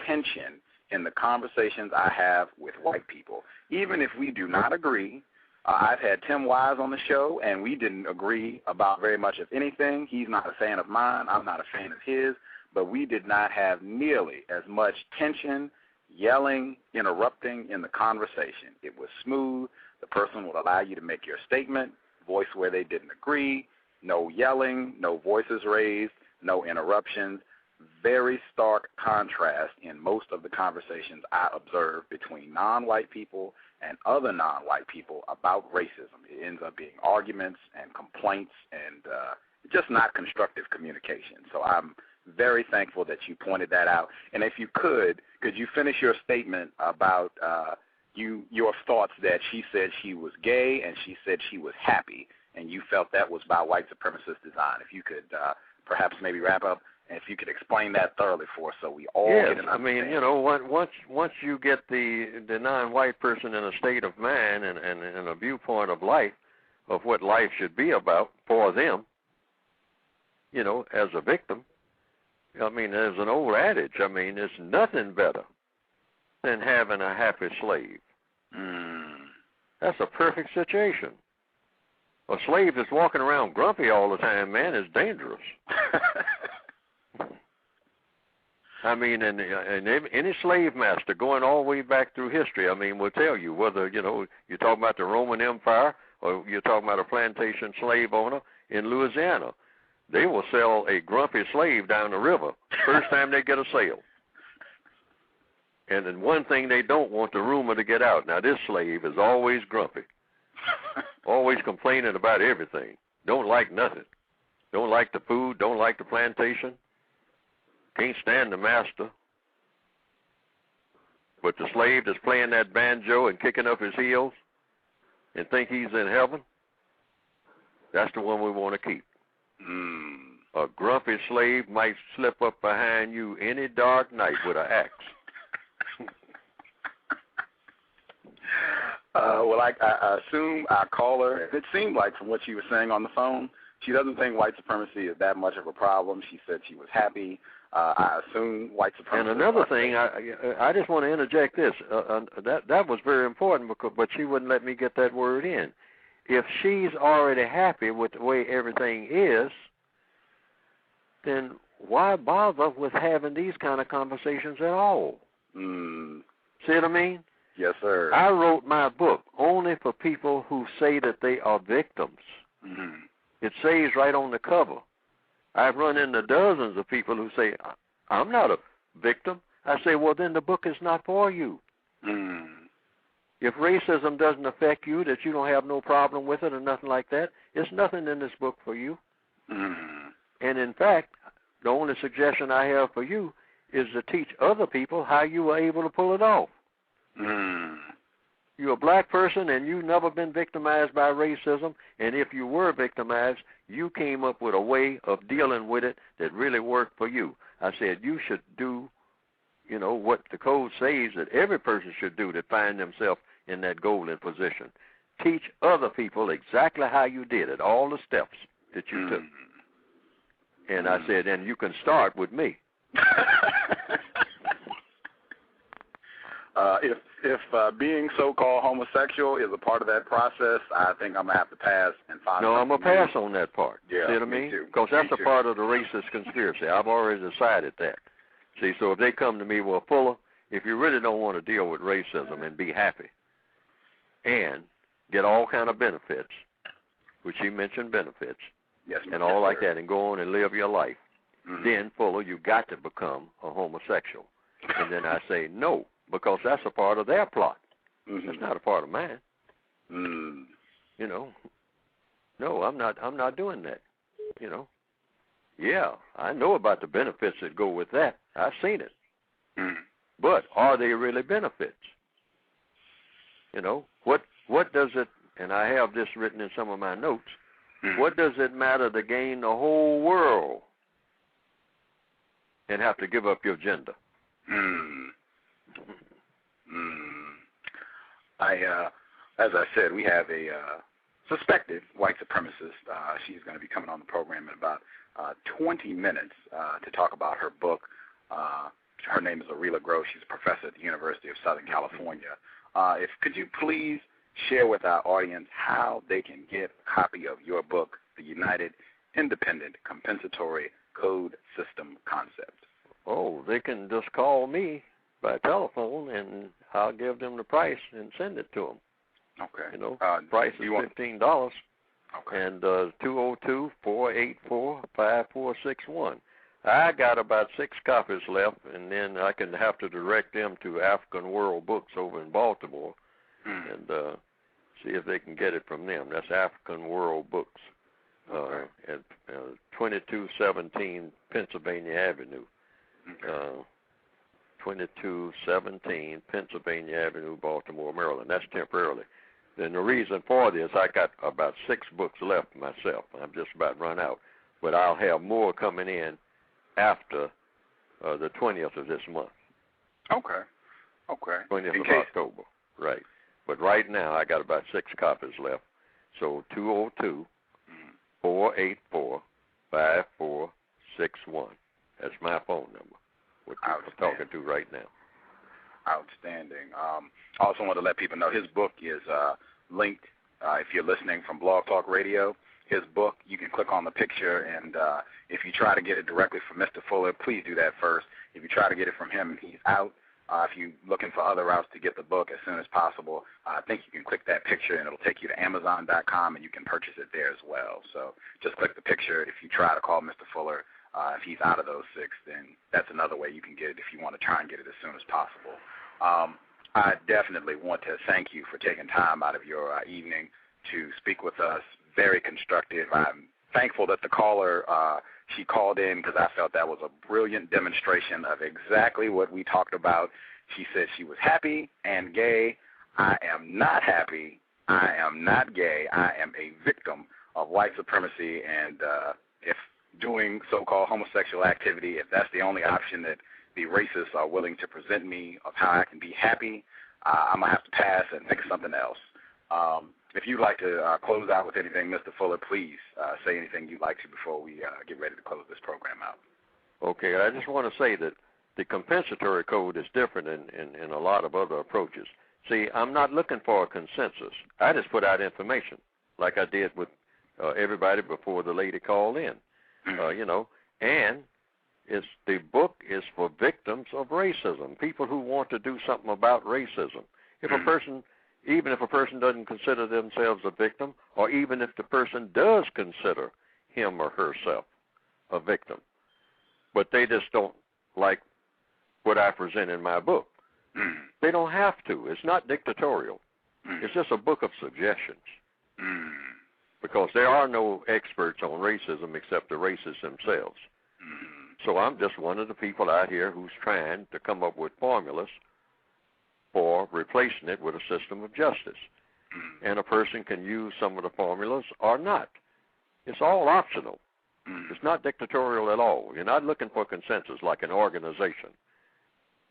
tension in the conversations I have with white people. Even if we do not agree, I've had Tim Wise on the show, and we didn't agree about very much of anything. He's not a fan of mine. I'm not a fan of his. But we did not have nearly as much tension, yelling, interrupting in the conversation. It was smooth. The person would allow you to make your statement, voice where they didn't agree, no yelling, no voices raised, no interruptions. Very stark contrast in most of the conversations I observe between non-white people and other non-white people about racism. It ends up being arguments and complaints and just not constructive communication. So I'm very thankful that you pointed that out. And if you could you finish your statement about your thoughts that she said she was gay and she said she was happy, and you felt that was by white supremacist design. If you could perhaps maybe wrap up, and if you could explain that thoroughly for us so we all get an understanding. I mean, you know, once you get the non-white person in a state of mind and a viewpoint of life, of what life should be about for them, you know, as a victim, I mean, there's an old adage. I mean, there's nothing better than having a happy slave. That's a perfect situation. A slave that's walking around grumpy all the time, man, is dangerous. I mean, and any slave master going all the way back through history, I mean, will tell you whether, you know, you're talking about the Roman Empire or you're talking about a plantation slave owner in Louisiana. They will sell a grumpy slave down the river first time they get a sale. And then one thing they don't want the rumor to get out. Now, this slave is always grumpy, always complaining about everything. Don't like nothing. Don't like the food, don't like the plantation. Can't stand the master. But the slave that's playing that banjo and kicking up his heels and think he's in heaven, that's the one we want to keep. A grumpy slave might slip up behind you any dark night with an axe. Well, I assume our caller, it seemed like from what she was saying on the phone, she doesn't think white supremacy is that much of a problem. She said she was happy. I assume white supremacy. And another thing, I just want to interject this. That was very important, but she wouldn't let me get that word in. If she's already happy with the way everything is, then why bother with having these kind of conversations at all? See what I mean? Yes, sir. I wrote my book only for people who say that they are victims. It says right on the cover. I've run into dozens of people who say, I'm not a victim. I say, well, then the book is not for you. If racism doesn't affect you, that you don't have no problem with it or nothing like that, there's nothing in this book for you. And in fact, the only suggestion I have for you is to teach other people how you were able to pull it off. You're a black person and you've never been victimized by racism, and if you were victimized, you came up with a way of dealing with it that really worked for you. I said you should do, you know, what the code says that every person should do to find themselves in that golden position. Teach other people exactly how you did it, all the steps that you took. And I said, and you can start with me. If being so-called homosexual is a part of that process, I think I'm gonna have to pass and find. No, I'm gonna pass on that part. Yeah, see what I mean? Because that's a part of the racist conspiracy. I've already decided that. See, so if they come to me, well, Fuller, if you really don't want to deal with racism and be happy and get all kind of benefits, which he mentioned benefits, yes, and all like that, and go on and live your life, then, Fuller, you got to become a homosexual. And then I say no, because that's a part of their plot. That's not a part of mine. You know, no, I'm not doing that. You know, yeah, I know about the benefits that go with that. I've seen it. But are they really benefits? You know, what does it? And I have this written in some of my notes. What does it matter to gain the whole world and have to give up your gender? As I said, we have a suspected white supremacist. She's going to be coming on the program in about 20 minutes to talk about her book. Her name is Arela Gross. She's a professor at the University of Southern California. Could you please share with our audience how they can get a copy of your book, The United Independent Compensatory Code System Concept? Oh, they can just call me by telephone, and I'll give them the price and send it to them. Okay. You know, price is $15. Okay. And 202-484-5461. I got about 6 copies left, and then I can have to direct them to African World Books over in Baltimore and see if they can get it from them. That's African World Books at 2217 Pennsylvania Avenue. 2217 Pennsylvania Avenue, Baltimore, Maryland. That's temporarily. And the reason for this, I got about 6 books left myself. I'm just about run out. But I'll have more coming in after the 20th of this month. Okay. 20th of October. Right. But right now, I got about 6 copies left. So 202-484-5461. That's my phone number, what I'm talking to right now. Outstanding. I also want to let people know his book is linked. If you're listening from Blog Talk Radio, his book, you can click on the picture, and if you try to get it directly from Mr. Fuller, please do that first. If you try to get it from him and he's out, if you're looking for other routes to get the book as soon as possible, I think you can click that picture, and it'll take you to Amazon.com, and you can purchase it there as well. So just click the picture. If you try to call Mr. Fuller, if he's out of those 6, then that's another way you can get it if you want to try and get it as soon as possible. I definitely want to thank you for taking time out of your evening to speak with us. Very constructive. I'm thankful that the caller, she called in because I felt that was a brilliant demonstration of exactly what we talked about. She said she was happy and gay. I am not happy. I am not gay. I am a victim of white supremacy, and if doing so-called homosexual activity, if that's the only option that the racists are willing to present me of how I can be happy, I'm going to have to pass and think of something else. If you'd like to close out with anything, Mr. Fuller, please say anything you'd like to before we get ready to close this program out. Okay, I just want to say that the compensatory code is different in a lot of other approaches. See, I'm not looking for a consensus. I just put out information like I did with everybody before the lady called in. You know, and the book is for victims of racism, people who want to do something about racism. If a person, even if a person doesn't consider themselves a victim, or even if the person does consider him or herself a victim, but they just don't like what I present in my book, they don't have to. It's not dictatorial. It's just a book of suggestions. Because there are no experts on racism except the racists themselves. So I'm just one of the people out here who's trying to come up with formulas for replacing it with a system of justice. And a person can use some of the formulas or not. It's all optional. It's not dictatorial at all. You're not looking for consensus like an organization.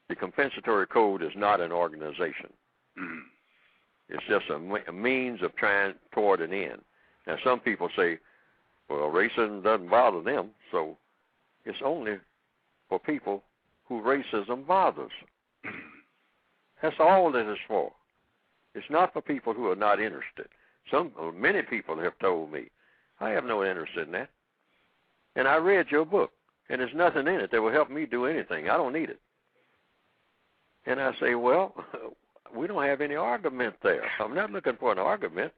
The compensatory code is not an organization. It's just a means of trying toward an end. Now, some people say, well, racism doesn't bother them, so it's only for people who racism bothers. That's all that it's for. It's not for people who are not interested. Many people have told me, I have no interest in that. And I read your book, and there's nothing in it that will help me do anything. I don't need it. And I say, well, we don't have any argument there. I'm not looking for an argument.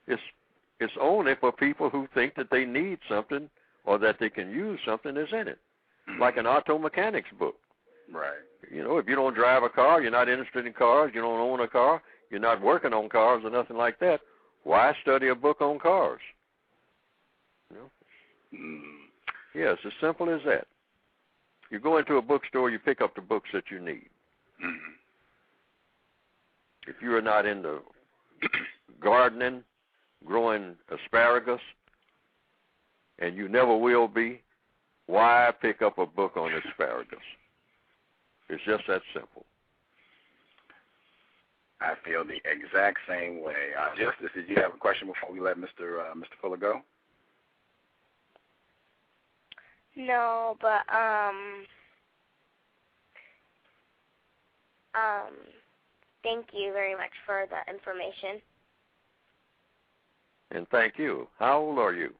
It's only for people who think that they need something or that they can use something that's in it, like an auto mechanics book. Right. You know, if you don't drive a car, you're not interested in cars, you don't own a car, you're not working on cars or nothing like that, why study a book on cars? You know? Yeah, it's as simple as that. You go into a bookstore, you pick up the books that you need. Mm-hmm. If you are not into gardening, growing asparagus, and you never will be, why pick up a book on asparagus? It's just that simple. I feel the exact same way. Justice, did you have a question before we let Mr. Fuller go? No, but thank you very much for the information. And thank you. How old are you,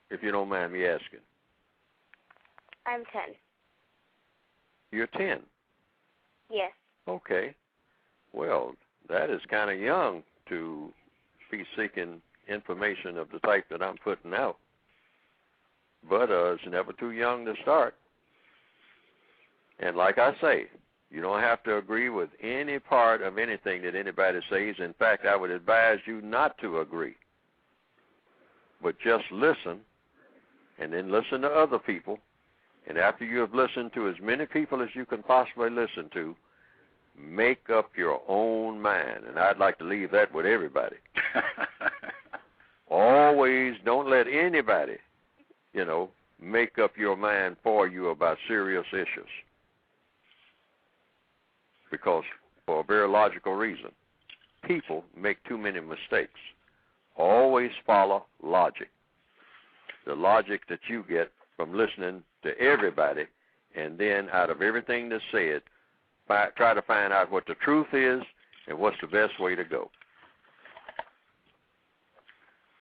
if you don't mind me asking? I'm 10. You're 10? Yes. Okay. Well, that is kind of young to be seeking information of the type that I'm putting out. But it's never too young to start. And like I say, you don't have to agree with any part of anything that anybody says. In fact, I would advise you not to agree. But just listen, and then listen to other people. And after you have listened to as many people as you can possibly listen to, make up your own mind. And I'd like to leave that with everybody. Always don't let anybody, make up your mind for you about serious issues. Because for a very logical reason, people make too many mistakes. Always follow logic. The logic that you get from listening to everybody, and then out of everything that's said, try to find out what the truth is and what's the best way to go.